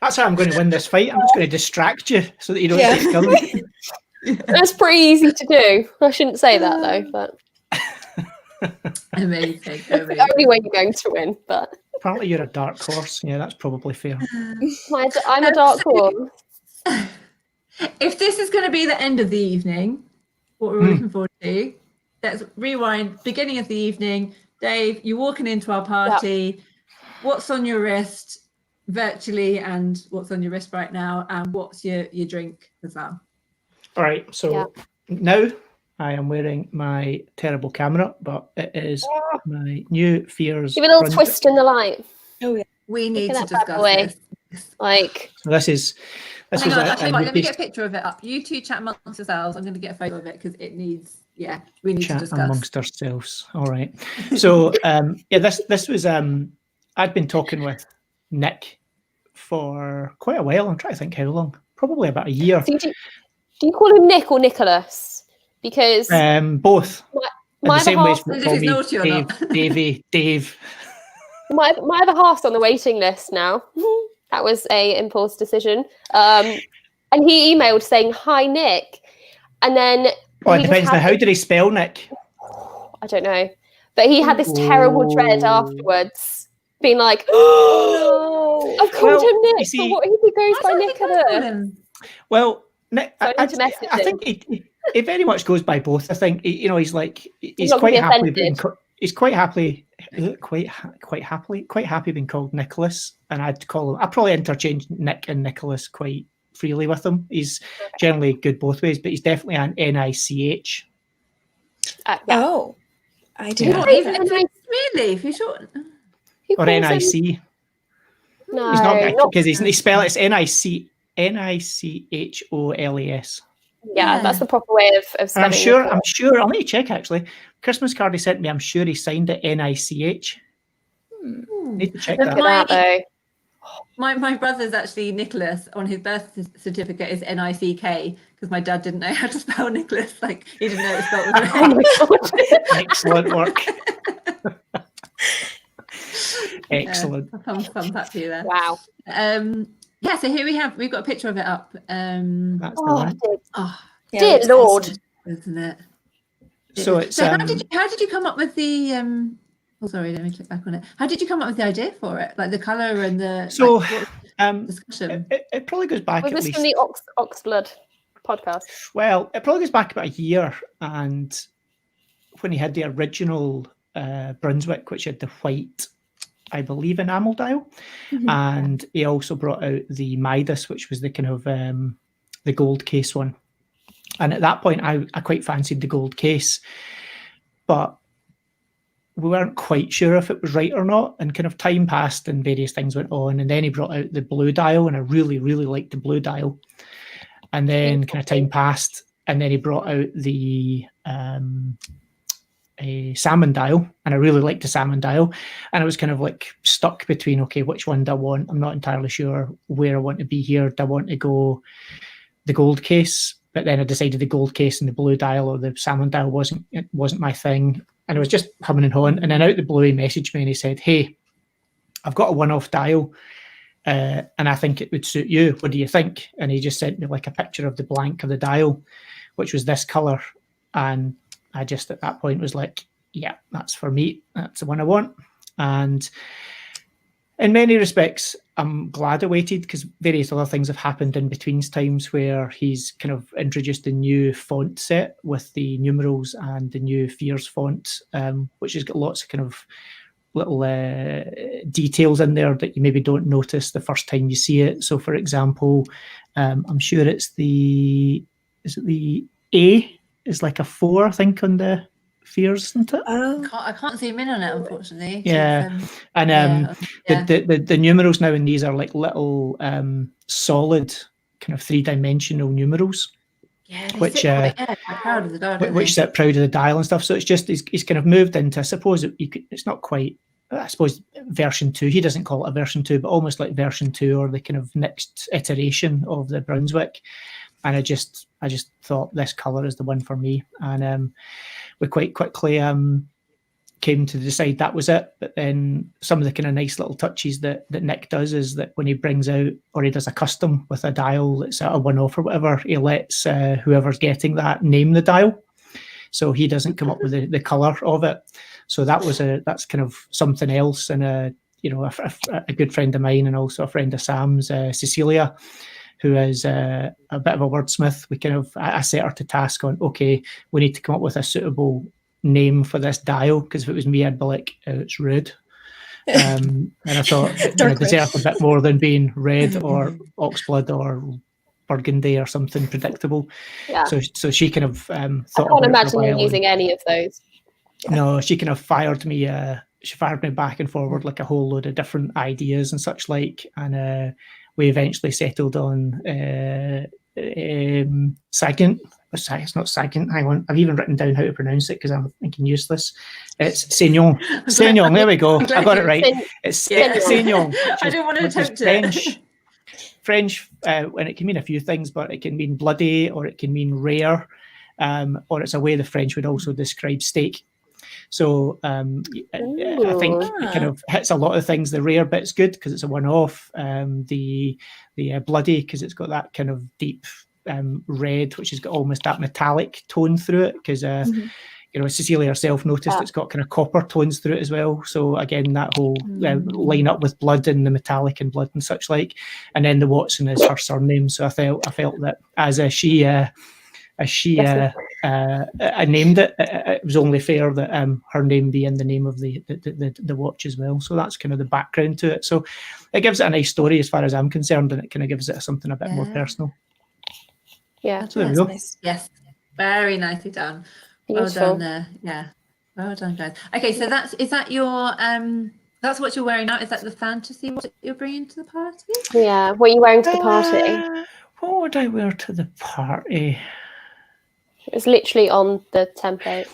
That's how I'm going to win this fight. I'm just going to distract you so that you don't take cover. That's pretty easy to do. I shouldn't say that though, but Amazing. the only way you're going to win. But Apparently you're a dark horse. Yeah, that's probably fair. I'm a dark horse. If this is going to be the end of the evening, what we're looking forward to, let's rewind. Beginning of the evening, Dave, you're walking into our party. What's on your wrist virtually, and what's on your wrist right now, and what's your drink as well? All right, so now I am wearing my terrible camera, but it is my new Fears. Give it a little twist in the light. Oh yeah, We need Look to at that bad discuss boy. this. Like, So this is Hang on, I'll tell you what, let me get a picture of it up. You two chat amongst yourselves. I'm going to get a photo of it because it needs, we need to chat discuss. amongst ourselves. All right. So this was I'd been talking with Nick for quite a while. I'm trying to think how long. Probably about a year. so do you call him Nick or Nicholas? Because Both. In my the same other way half, as If call he's me naughty or Dave, not. Davey, Dave. my other half's on the waiting list now. That was a impulse decision. And he emailed saying, "Hi, Nick," and then Oh, it depends now. How did he spell Nick? I don't know, but he had this terrible dread afterwards, being like, "Oh no, I've called him Nick. you see- but what if he goes by Nicholas?" Well, Nick, So I need to message I him. think it very much goes by both. I think he's not quite gonna be happily offended. he's quite happy being called Nicholas, and I'd call him. I probably interchange Nick and Nicholas quite freely with him. He's generally good both ways, but he's definitely an NICH. Oh, I didn't Yeah. know Even that. if it's really, if you short. Who Or calls him- NIC. No, He's not not- because he spell it's NICHOLAS. yeah, that's the proper way of And spelling I'm sure. it. I'll need to check actually. Christmas card he sent me. I'm sure he signed it NICH. Need to check Look that. at that though. My brother's actually Nicholas. On his birth certificate is NICK because my dad didn't know how to spell Nicholas. Like he didn't know it was spelled with Oh my god. Excellent work. Excellent. Fun fact for you there. Wow. So here we've got a picture of it up. That's the Oh, one. Yeah, dear that's Lord. awesome. Isn't it? So it's how did you come up with the oh sorry, let me click back on it. How did you come up with the idea for it? Like the colour and the so discussion? it probably goes back Was at this least. from the Oxblood podcast? Well, it probably goes back about a year, and when he had the original Brunswick, which had the white, I believe, enamel dial, and he also brought out the Midas, which was the kind of the gold case one. And at that point, I quite fancied the gold case, but we weren't quite sure if it was right or not. And kind of time passed and various things went on. And then he brought out the blue dial, and I really, really liked the blue dial. And then kind of time passed, and then he brought out the a salmon dial, and I really liked the salmon dial. And I was kind of like stuck between, okay, which one do I want? I'm not entirely sure where I want to be here. Do I want to go the gold case? But then I decided the gold case and the blue dial or the salmon dial wasn't my thing. And I was just humming and hawing. And then out the blue, he messaged me and he said, "Hey, I've got a one-off dial, and I think it would suit you. What do you think?" And he just sent me like a picture of the blank of the dial, which was this colour. And I just at that point was like, yeah, that's for me. That's the one I want. And in many respects, I'm glad I waited because various other things have happened in between times where he's kind of introduced a new font set with the numerals and the new Fears font, which has got lots of kind of little details in there that you maybe don't notice the first time you see it. So, for example, I'm sure it's the A is like a 4, I think, on the Fears, isn't it? I can't zoom in on it, unfortunately. Yeah, and the numerals now in these are like little solid kind of 3-dimensional numerals. Yeah, they which sit quite proud of the dial, don't which they? sit proud of the dial and stuff. So it's just he's kind of moved into. I suppose it's not quite. I suppose version 2. He doesn't call it a version 2, but almost like version 2 or the kind of next iteration of the Brunswick. And I just thought this colour is the one for me. And we quite quickly came to decide that was it. But then some of the kind of nice little touches that Nick does is that when he brings out, or he does a custom with a dial that's a one-off or whatever, he lets whoever's getting that name the dial. So he doesn't come up with the colour of it. So that's kind of something else. And a good friend of mine and also a friend of Sam's, Cecilia, who is a bit of a wordsmith. I set her to task on, okay, we need to come up with a suitable name for this dial, because if it was me, I'd be like, it's red. And I thought it deserved a bit more than being red or oxblood or burgundy or something predictable. Yeah. So she kind of thought. I can't imagine you using any of those. No, she kind of fired me. She fired me back and forward like a whole load of different ideas and such like, and we eventually settled on Sagant. It's not Sagant. Hang on, I've even written down how to pronounce it because I'm thinking useless. It's Seignon. Seignon. There we go. I got it right. It's Seignon. I don't want to attempt it. French, and it can mean a few things, but it can mean bloody, or it can mean rare, or it's a way the French would also describe steak. So I think it kind of hits a lot of things. The rare bit's good because it's a one-off. The bloody, because it's got that kind of deep red, which has got almost that metallic tone through it. Because Cecilia herself noticed it's got kind of copper tones through it as well. So again, that whole line up with blood and the metallic and blood and such like. And then the Watson is her surname. So I felt that as she named it, it was only fair that her name be in the name of the watch as well. So that's kind of the background to it. So it gives it a nice story as far as I'm concerned, and it kind of gives it something a bit more personal. Yeah, so there we go. Nice. Yes, very nicely done. Beautiful. Well done there. Yeah, well done, guys. Okay, so that's what you're wearing now. Is that the fantasy what you're bringing to the party? Yeah, what are you wearing to the party? What would I wear to the party? It was literally on the template.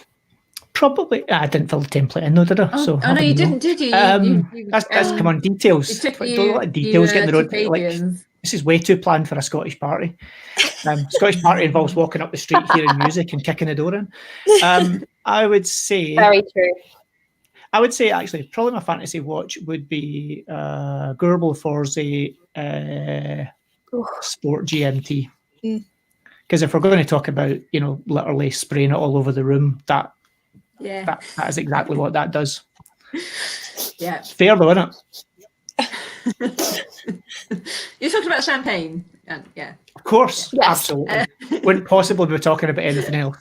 Probably, I didn't fill the template in, though, did I? Oh no, you didn't, did you? That's come on, details. It took A lot of details getting the road. Like, this is way too planned for a Scottish party. Scottish party involves walking up the street, hearing music, and kicking the door in. I would say. Very true. I would say actually, probably my fantasy watch would be Gerbil Forze Sport GMT. Because if we're going to talk about, literally spraying it all over the room, that is exactly what that does. Yeah. It's fair though, isn't it? You're talking about champagne. Yeah. Of course. Yes. Absolutely. Wouldn't possibly be talking about anything else.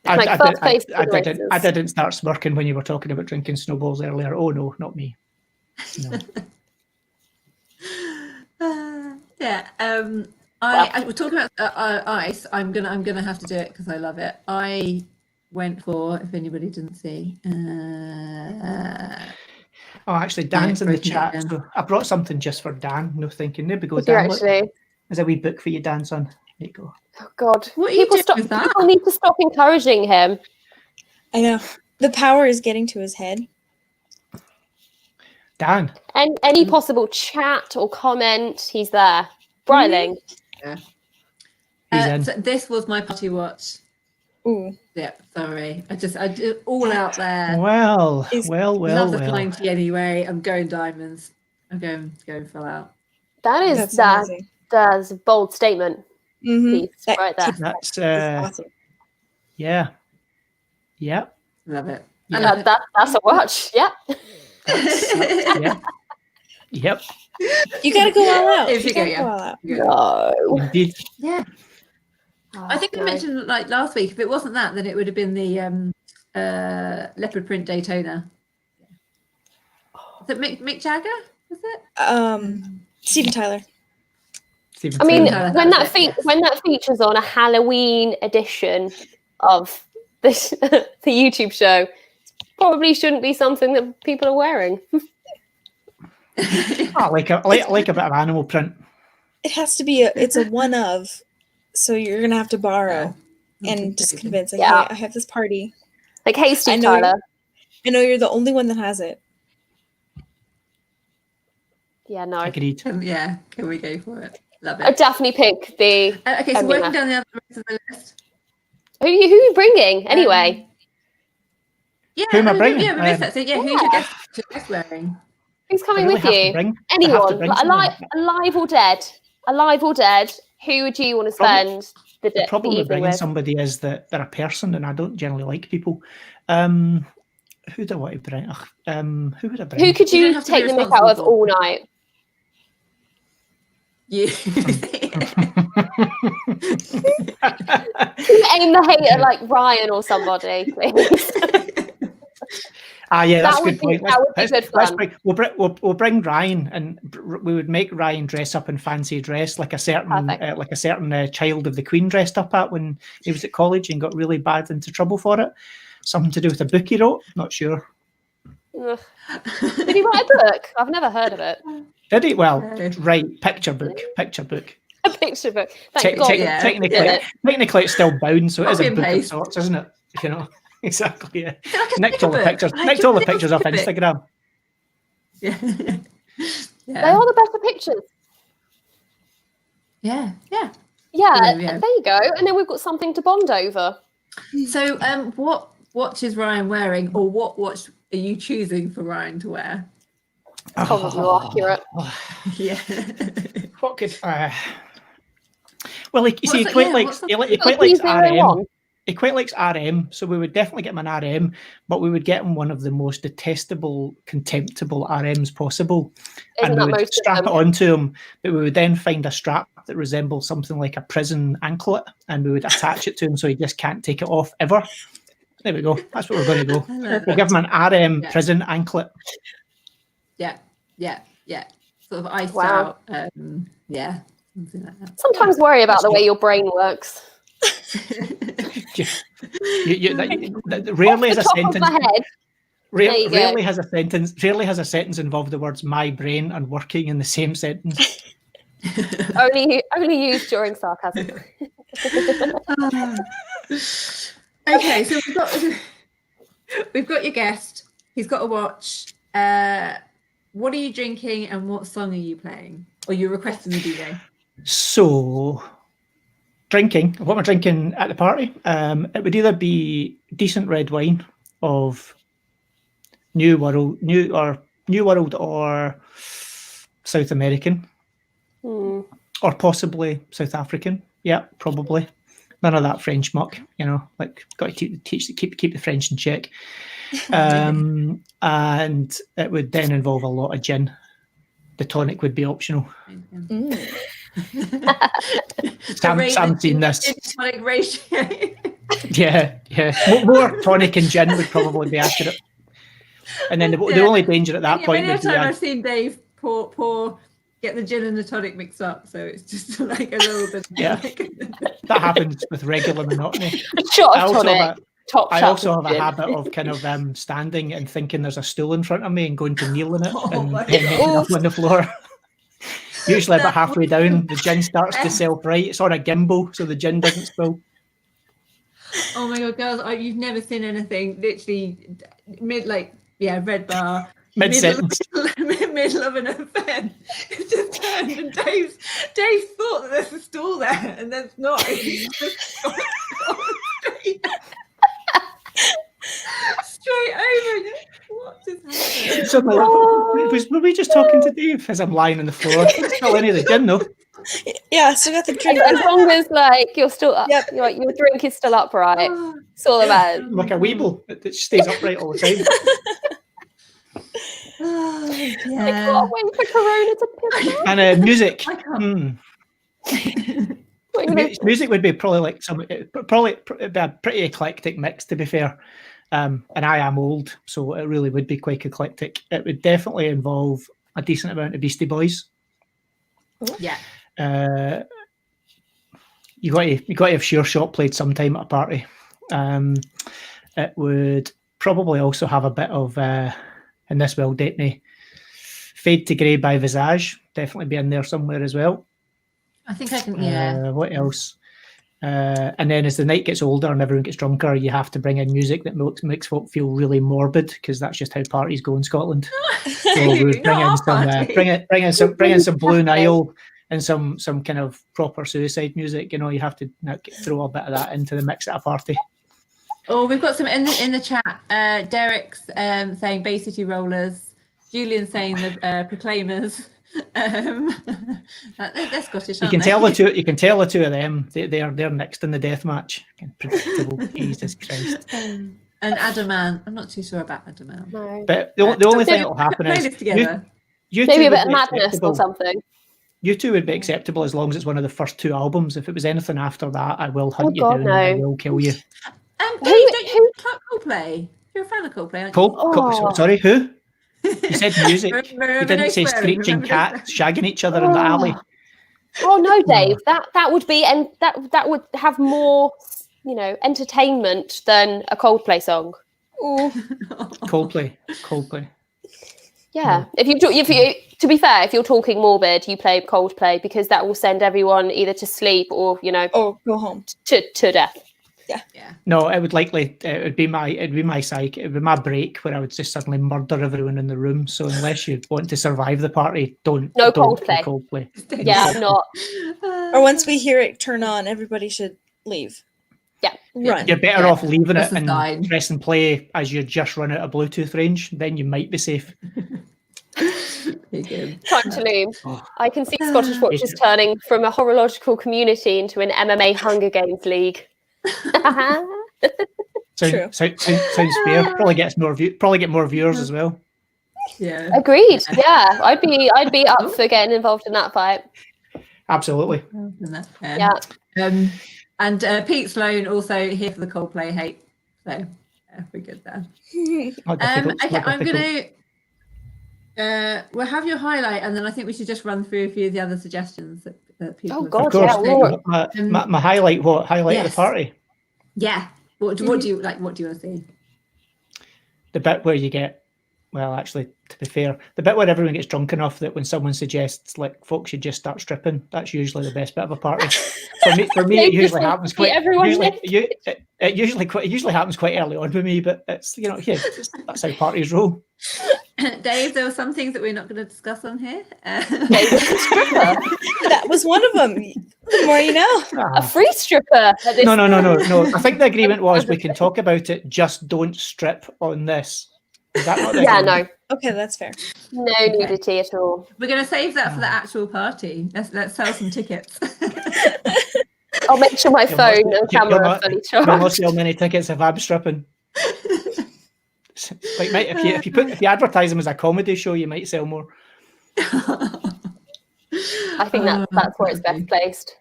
I didn't start smirking when you were talking about drinking snowballs earlier. Oh no, not me. No. We're talking about ice. I'm gonna have to do it because I love it. I went for, if anybody didn't see. Actually, Dan's in the chat. So I brought something just for Dan. No thinking. Maybe go Dan. There's a wee book for you, Dan, son. There you go. Oh God! People need to stop encouraging him. I know. The power is getting to his head. Dan. And any possible chat or comment, he's there. Bryling. Yeah. So this was my party watch. Ooh. Yeah, sorry. I just all out there. Well. Love the flying tea anyway. I'm going diamonds. I'm going full out. That's a bold statement. Piece right there. That's awesome. Yeah. Love it. Yeah. That's a watch. Yeah. Yeah. Yep. You gotta go all out. If you go all out. No. Indeed. Yeah. I think I mentioned like last week. If it wasn't that, then it would have been the leopard print Daytona. Is it Mick Jagger? Was it? Steven Tyler. I mean, when that features on a Halloween edition of this the YouTube show, probably shouldn't be something that people are wearing. like a bit of animal print. It has to be it's a one of, so you're gonna have to borrow and just convince hey, I have this party. Like hasty Tyler. I know you're the only one that has it. Yeah, no. Agreed. Yeah, can we go for it? Love I'd it. definitely pick the. Okay, so working down the other rest of the list. Who are you bringing anyway? Yeah, Who am I bringing? Yeah, we missed that. So yeah, who's your guest wearing? Who's coming really with have to you? bring- I have to Anyone, bring like, someone. alive or dead? Alive or dead? Who would you want to spend The the problem with evening bringing with? somebody is that they're a person, and I don't generally like people. Who do I want to bring? Who would I bring? Who could You don't you have to be take the mick out of responsible all night? You. Can you aim the hate at like Ryan or somebody, please? Yeah, that's That a would good point. be- that would be good fun. We'll bring Ryan, and we would make Ryan dress up in fancy dress, like a certain child of the Queen dressed up at when he was at college and got really bad into trouble for it. Something to do with a book he wrote. Not sure. Ugh. Did he write a book? I've never heard of it. Did he? Well, right. Picture book. A picture book. Thank God. Technically, it's still bound, so it is Copy a and book of paste. sorts, isn't it? You know, exactly. Yeah. It's like a Nicked all the sticker pictures. book. Nicked all the pictures off Instagram. Yeah. They are the better pictures. Yeah. Yeah, Yeah. there you go. And then we've got something to bond over. So, what watch is Ryan wearing, or what watch are you choosing for Ryan to wear? Probably more accurate. Yeah. What could? Well, he What's quite the- likes what's the- he quite likes RM. 301. He quite likes RM, so we would definitely get him an RM, but we would get him one of the most detestable, contemptible RMs possible, Isn't and that we would most of strap them? it onto him. But we would then find a strap that resembles something like a prison anklet, and we would attach it to him so he just can't take it off ever. There we go. That's what we're going to go. We'll give him an RM prison anklet. Yeah. Sort of iced Wow. out. Yeah. Something like that. Sometimes worry about the way your brain works. Rarely has a Off the top of sentence. my head. you go. Rarely has a sentence involved the words "my brain" and "working" in the same sentence. only used during sarcasm. Okay, so we've got your guest. He's got a watch. What are you drinking, and what song are you playing? Or you're requesting the DJ? So, drinking. What am I drinking at the party? It would either be decent red wine of New World or South American, or possibly South African. Yeah, probably. None of that French muck, like got to keep the French in check. And it would then involve a lot of gin. The tonic would be optional. Sam's seen this. Tonic ratio. Yeah. More tonic and gin would probably be accurate. And then the only danger at that point would be. I've seen Dave get the gin and the tonic mixed up, so it's just like a little bit. Yeah, that happens with regular monotony. A shot of tonic. I also have a habit of kind of standing and thinking there's a stool in front of me and going to kneel in it and then ending up on the floor. Usually about halfway down, the gin starts to self-right. It's on a gimbal, so the gin doesn't spill. Oh my God, girls, you've never seen anything literally red bar. Mid-sentence. Middle of an event. It's just turned and Dave thought that there's a stool there and there's not. It's just gone straight over. What just happened? So were we just talking to Dave as I'm lying on the floor? Still any of the gin though. Yeah, still got the drink. As long as you're still up, Yep. your drink is still upright. It's all that matters. Like a weeble that stays upright all the time. I can't wait for Corona to piss off. And music. I can't. Music would be probably a pretty eclectic mix, to be fair. And I am old, so it really would be quite eclectic. It would definitely involve a decent amount of Beastie Boys. Yeah. You got to have Sure Shot played sometime at a party. It would probably also have a bit of, and this will date me, Fade to Grey by Visage. Definitely be in there somewhere as well. I think I can. Yeah. What else? And then as the night gets older and everyone gets drunker, you have to bring in music that makes folk feel really morbid, because that's just how parties go in Scotland. So we would bring in some Blue Nile and some kind of proper suicide music. You know, you have to throw a bit of that into the mix at a party. Oh, we've got some in the chat. Derek's saying Bay City Rollers. Julian saying the Proclaimers. They're Scottish, aren't You can they? tell the two of them. They're next in the death match. Predictable. Jesus Christ. And Adamant. I'm not too sure about Adamant. No. But the only thing that will happen is you maybe two a bit would of be madness acceptable. or something. You two would be acceptable as long as it's one of the first two albums. If it was anything after that, I will hunt you God, down no. and I will kill you. Dave, don't you like Coldplay? You're a fan of Coldplay, aren't you? Sorry, who? You said music. Remember, You didn't no say swearing, screeching remember, no cats shagging each other in the alley. Oh no, Dave. That would be, and that would have more, entertainment than a Coldplay song. Ooh. Coldplay. Yeah. If you to be fair, if you're talking morbid, you play Coldplay, because that will send everyone either to sleep or or go home to death. Yeah. No, it would be my psych. It would be my break where I would just suddenly murder everyone in the room. So unless you want to survive the party, don't Coldplay. Coldplay. Yeah, I'm not. Or once we hear it turn on, everybody should leave. Yeah. Run. You're better off leaving it and fine. press and play as you just run out of Bluetooth range. Then you might be safe. Time to leave. I can see Scottish Watches turning from a horological community into an MMA Hunger Games league. Sounds fair. Probably get more viewers as well. Yeah. Agreed. Yeah, I'd be up for getting involved in that fight. Absolutely. Yeah. And Pete Sloan also here for the Coldplay hate. So yeah, we're good there. Okay, I'm gonna. We'll have your highlight, and then I think we should just run through a few of the other suggestions that people. Oh have God, Of course. yeah. My highlight. What highlight of the party? Yeah. What do you like? What do you want to see? The bit where you get. Well, actually, to be fair, the bit where everyone gets drunk enough that when someone suggests like folks should just start stripping, that's usually the best bit of a party. For me, it usually happens quite. It usually happens quite early on with me, but it's that's how parties roll. Dave, there were some things that we're not going to discuss on here. That was one of them. The more you know. A free stripper. No. I think the agreement was we can talk about it, just don't strip on this. Is that not the agreement? No. Okay, that's fair. No nudity at all. We're going to save that for the actual party. Let's sell some tickets. I'll make sure my phone and camera are fully charged. You'll not sell many tickets if I'm stripping. Like, mate, if you advertise them as a comedy show, you might sell more. I think that's where it's best placed.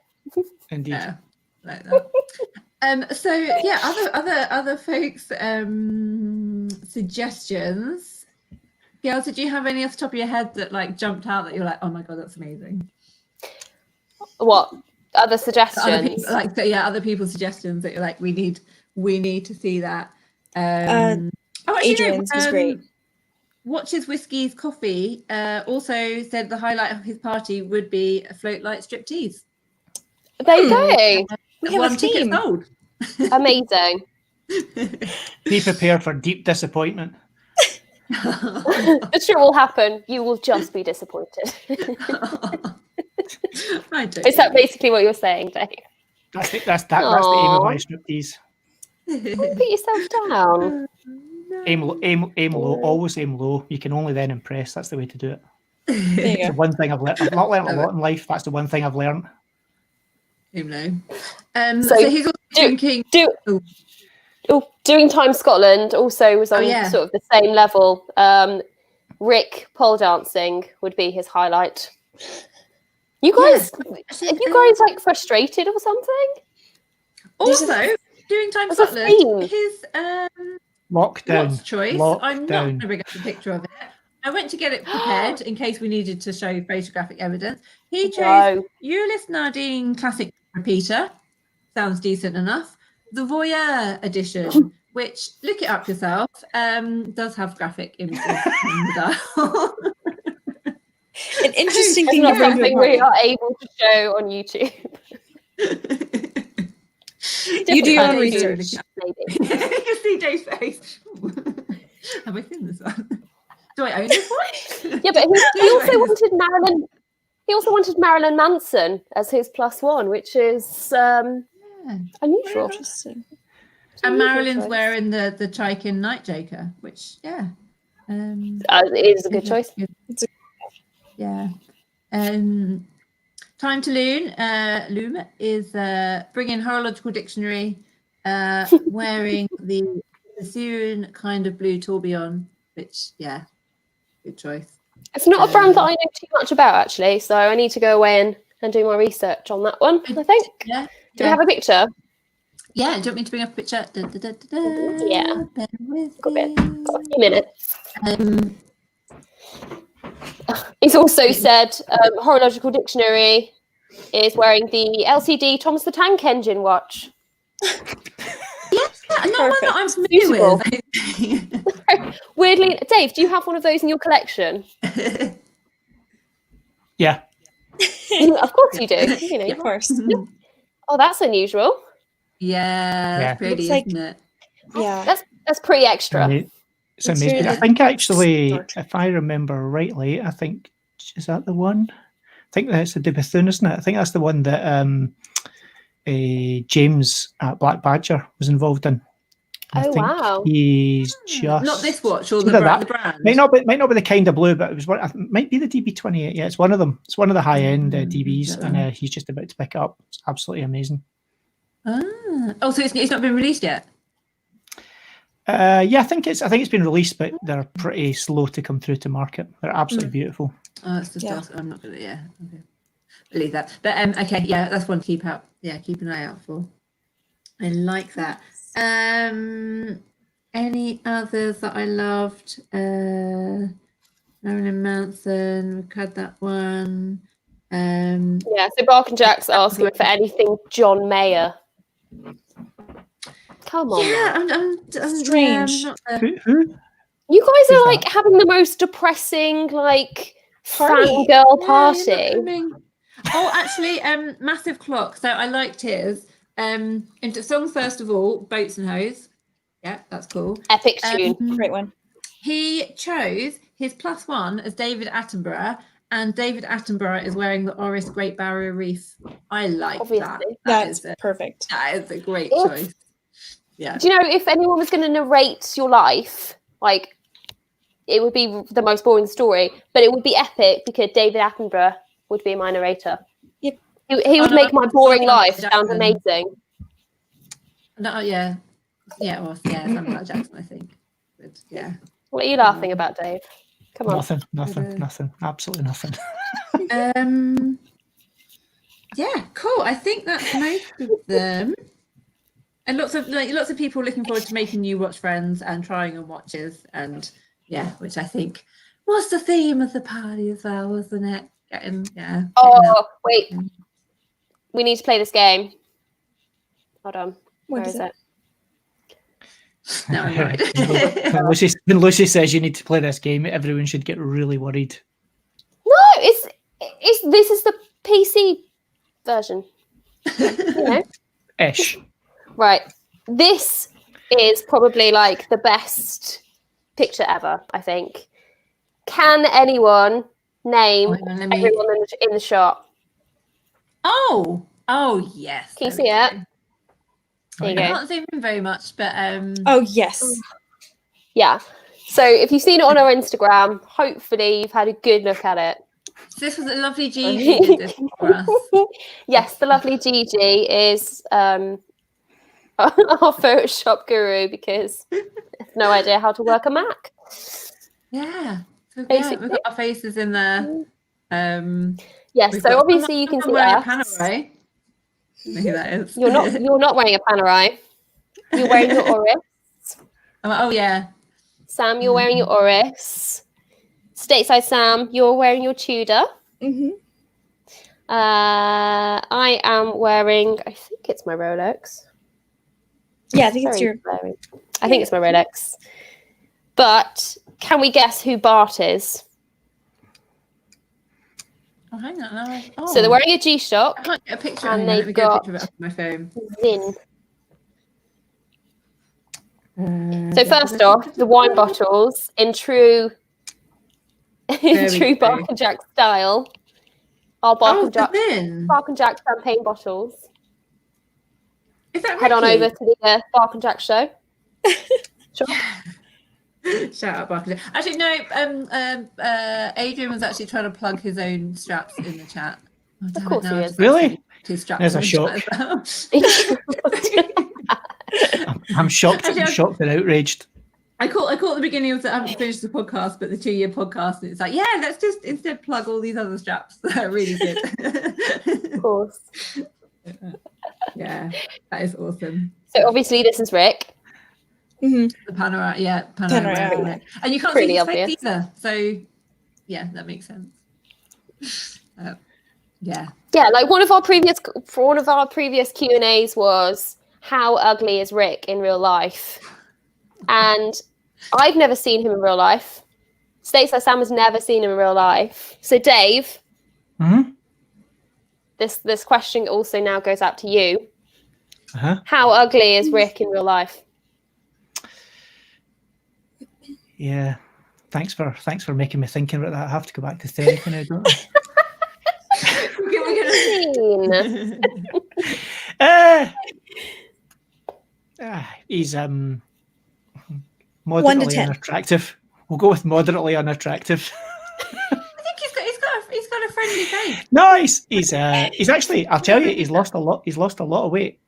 Indeed. Yeah, like that. So yeah, other folks' suggestions. Gail, did you have any off the top of your head that like jumped out that you're like, oh my god, that's amazing? What other suggestions? Other people's suggestions that you're like, we need to see that. Adrian's was great. Watches Whiskey's Coffee also said the highlight of his party would be a float light striptease. There you go. We have One a ticket theme. sold. Amazing. Be prepared for deep disappointment. The truth will happen. You will just be disappointed. Is that basically what you're saying, Dave? That's the aim of my striptease. Put yourself down. Aim low. Always aim low. You can only then impress. That's the way to do it. There The one thing I've learned. I've not learned a lot in life. That's the one thing I've learned. So he's also drinking. Doing Time Scotland also was on sort of the same level. Rick pole dancing would be his highlight. You guys, are you guys like frustrated or something? Also, doing Time There's a Scotland, theme. his Lockdown. watch choice. I'm not going to bring up a picture of it. I went to get it prepared in case we needed to show photographic evidence. He chose Ulyss Nardine Classic Repeater. Sounds decent enough. The Voyeur edition, which, look it up yourself, does have graphic images in the dial. An interesting It's thing not to bring to a something party. we are able to show on YouTube. You do your own different research. maybe. You can see Dave's face. Have I seen this one? Do I own this one? Yeah, but he also wanted Marilyn. He also wanted Marilyn Manson as his +1, which is unusual. Interesting. And Marilyn's wearing the Chaikin Night Joker, which It is a good choice. Yeah. Time to Loom is bringing Horological Dictionary, wearing the Syrian kind of blue tourbillon, which good choice. It's not a brand that I know too much about, actually, so I need to go away and do my research on that one, I think. Yeah. Do we have a picture? Yeah, do you want me to bring up a picture? Yeah. Bear with Got me. a few minutes. He's also said Horological Dictionary is wearing the LCD Thomas the Tank Engine watch. Yes, not one that I'm familiar with. Weirdly, Dave, do you have one of those in your collection? Yeah. Of course you do. You know. Of course. Oh, that's unusual. Yeah, Yeah. it's pretty, Looks like- isn't it? Yeah. That's pretty extra. It's It's amazing. really I think actually, short. if I remember rightly, is that the one? I think that's the De Bethune, isn't it? I think that's the one that James at Black Badger was involved in. I think wow. he's just Not this watch or it's the either that. brand. Might not be the kind of blue, but it was one. It might be the DB28. Yeah, it's one of them. It's one of the high end DBs, and he's just about to pick it up. It's absolutely amazing. Oh, so it's not been released yet? Yeah, I think it's been released, but they're pretty slow to come through to market. They're absolutely beautiful. Oh, that's just Yeah. I'm not gonna. Yeah, okay. Believe that. But okay, yeah, that's one to keep out. Yeah, keep an eye out for. I like that. Any others that I loved? Marilyn Manson. We've had that one. Yeah, so Bark and Jack's asking for anything John Mayer. Come on. Yeah, man. I'm Strange. Yeah, Who? You guys Who's are like having the most depressing Party. fangirl you're not party. coming. Oh, actually, Massive Clock. So I liked his. Into songs first of all, Boats and Hoes. Yeah, that's cool. Epic tune. Great one. He chose his +1 as David Attenborough, and David Attenborough is wearing the Oris Great Barrier Reef. I like that. Obviously. That's perfect. That is a great Oof. choice. Yeah. Do you know, if anyone was going to narrate your life, it would be the most boring story, but it would be epic because David Attenborough would be my narrator. Yep. He would make my boring life Jackson. sound amazing. No, yeah. Well, Samuel L. Jackson, I think. But, yeah. What are you laughing about, Dave? Come on. Nothing. Absolutely nothing. Yeah, cool. I think that's most of them. And lots of people looking forward to making new watch friends and trying on watches, and which I think was the theme of the party as well, wasn't it? Oh, wait. We need to play this game. Hold on. Where What is is it? No, I'm right. When Lucy says you need to play this game, everyone should get really worried. No, it's this is the PC version. You know? Ish. Right. This is probably the best picture ever, I think. Can anyone name everyone in the shot? Oh, yes. Can you see it? There you I go. can't zoom in very much, but Oh yes. Yeah. So if you've seen it on our Instagram, hopefully you've had a good look at it. This was a lovely Gigi did this for us. Yes, the lovely Gigi is our Photoshop guru because I have no idea how to work a Mac. Yeah. So, Basically. we've got our faces in there. Yes, so obviously you can see us. Panerai. I don't know who that is. You're not wearing a Panerai. You're wearing your Oris. Oh yeah. Sam, you're wearing your Oris. Stateside Sam, you're wearing your Tudor. Mm-hmm. I am wearing, I think it's my Rolex. Yeah, I think it's your. I think it's my Rolex. But can we guess who Bart is? Oh, hang on. No. Oh. So they're wearing a G-Shock. I can't get a picture. And Let me they've get a got picture of it on my phone. Zin. So first off, the wine bottles in true Bark and Jack style are Bark and Jack champagne bottles. Is that Head on Ricky? over to the Bark and Jack show. Sure. Shout out Bark and Jack. Actually, no. Adrian was actually trying to plug his own straps in the chat. Of course he is. Really? There's a shock. I'm shocked. I'm shocked and outraged. I caught the beginning of the. I haven't finished the podcast, but the 2-year podcast. And it's like, yeah, let's just instead plug all these other straps that are really good. Of course. Yeah, that is awesome. So obviously this is Rick. The panorama, panorama. And you can't Pretty see his obvious. face either. So yeah, that makes sense. Yeah, like one of our previous Q&As was how ugly is Rick in real life, and I've never seen him in real life. Stateside Sam has never seen him in real life. So Dave, this question also now goes out to you. How ugly is Rick in real life? Yeah, thanks for making me thinking about that. I have to go back to therapy now, don't I? He's moderately unattractive. We'll go with moderately unattractive. I think he's got a friendly face. No, he's actually. I'll tell you, he's lost a lot. He's lost a lot of weight.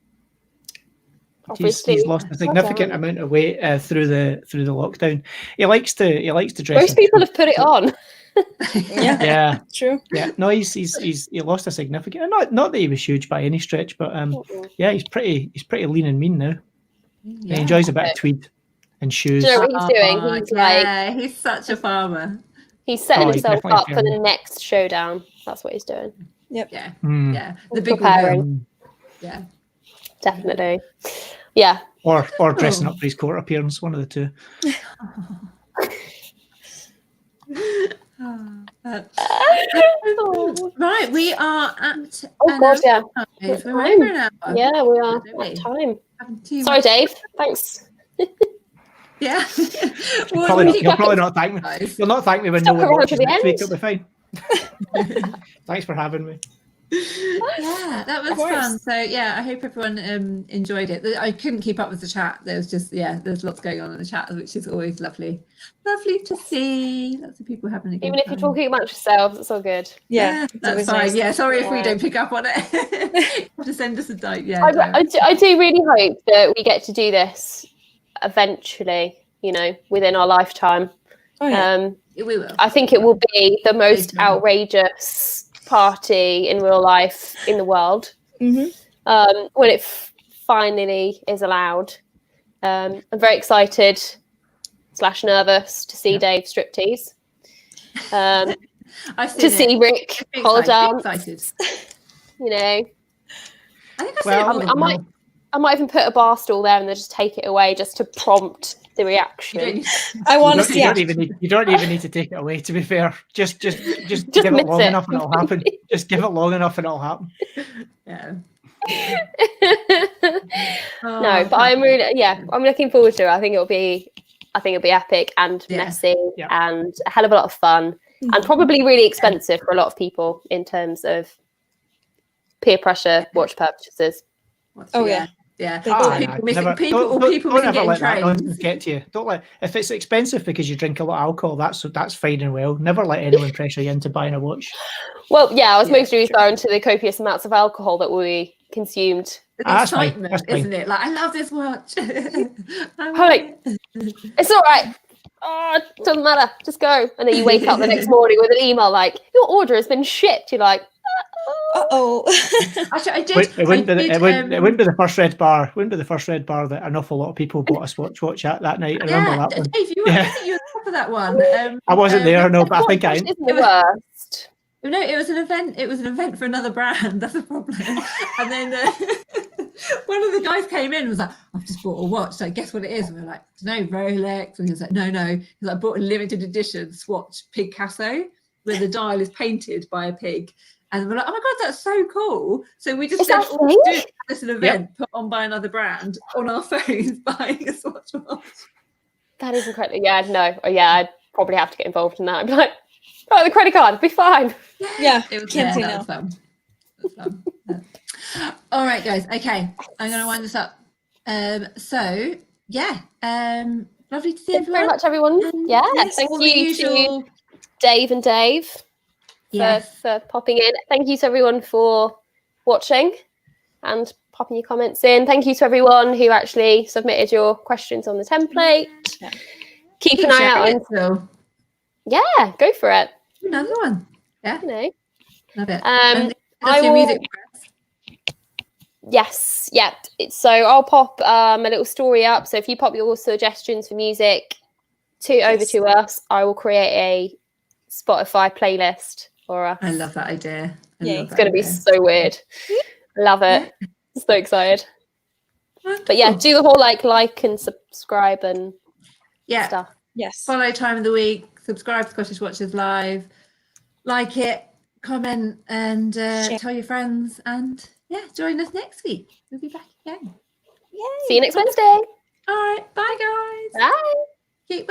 He's lost a significant amount of weight through the lockdown. He likes to dress. Most people have put it on. Yeah, true. Yeah, no, he lost a significant. Not that he was huge by any stretch, but yeah, he's pretty lean and mean now. Yeah. He enjoys a bit of tweed and shoes. Do you know what he's doing? He's such a farmer. He's setting himself up for the next showdown. That's what he's doing. Yep. Yeah. Yeah. The big preparing. Yeah. Definitely. Yeah. Or dressing up for his court appearance, one of the two. Right, we are at. Oh God, yeah. We're over an hour. Yeah, we are at time. Sorry, Dave. Thanks. Yeah. You'll probably not thank me. You'll not thank me when no one watches next week. It'll be fine. Thanks for having me. Yeah, that was fun. So yeah, I hope everyone enjoyed it. I couldn't keep up with the chat. There was just there's lots going on in the chat, which is always lovely to see. Lots of people having a good Even if you're talking about yourselves, it's all good. Yeah, that's fine. Nice. Yeah, sorry if we don't pick up on it. You have to send us a note. Yeah, I do really hope that we get to do this eventually. Within our lifetime. We will. I think it will be the most outrageous party in real life in the world when it finally is allowed. I'm very excited / nervous to see Dave striptease, to see Rick pole dance. I think I might even put a bar stool there and then just take it away just to prompt the reaction. I want to see. You don't even need to take it away. To be fair, just give it long enough and it'll happen. Just give it long enough and it'll happen. Yeah. No, but I'm really, I'm looking forward to it. I think it'll be epic and messy and a hell of a lot of fun and probably really expensive for a lot of people in terms of peer pressure watch purchases. Yeah. People don't ever let that nonsense get to you. Don't let, if it's expensive because you drink a lot of alcohol, that's fine and well. Never let anyone pressure you into buying a watch. Well, I was mostly referring to the copious amounts of alcohol that we consumed. The excitement, isn't it? Like, I love this watch. It's all right. Oh, it doesn't matter. Just go. And then you wake up the next morning with an email like, your order has been shipped. You're like, Actually, I did. It wouldn't be the first red bar. Wouldn't be the first red bar that an awful lot of people bought a Swatch watch at that night. I remember that one. Dave, you were on top of that one. I wasn't there, no, but I think isn't the worst. No, it was an event. It was an event for another brand. That's a problem. And then one of the guys came in and was like, "I've just bought a watch. Like, guess what it is?" And we were like, "No, Rolex." And he was like, "No." He's like, "I bought a limited edition Swatch Picasso, where the dial is painted by a pig." And we're like, oh my God, that's so cool. So we just Is that spent a all thing? doing this an event put on by another brand on our phones buying a Swatch watch. That is incredible. Yeah, no. Oh, yeah, I'd probably have to get involved in that. I'd be like, right, the credit card, be fine. Yeah, It was, can't say that no. was fun. It was fun. Yeah. All right, guys. Okay, I'm going to wind this up. So, yeah, lovely to see Thank you very everyone. much, everyone. And Yeah, yes, thank all the you usual. to Dave and Dave for popping in. Thank you to everyone for watching and popping your comments in. Thank you to everyone who actually submitted your questions on the template. Yeah. Keep an eye out. It, so. Yeah, go for it. Another one. Yeah, You know. love it. I That's your will- music press. Yes, yeah. So I'll pop a little story up. So if you pop your suggestions for music over to us, I will create a Spotify playlist for us. I love that idea. It's going to be so weird. Love it. Yeah. So excited. Wonderful. But yeah, do the whole like and subscribe and stuff. Yes. Follow Time of the Week, subscribe to Scottish Watchers Live, like it, comment, and tell your friends. And yeah, join us next week. We'll be back again. See you next Wednesday. All right. Bye, guys. Bye. Keep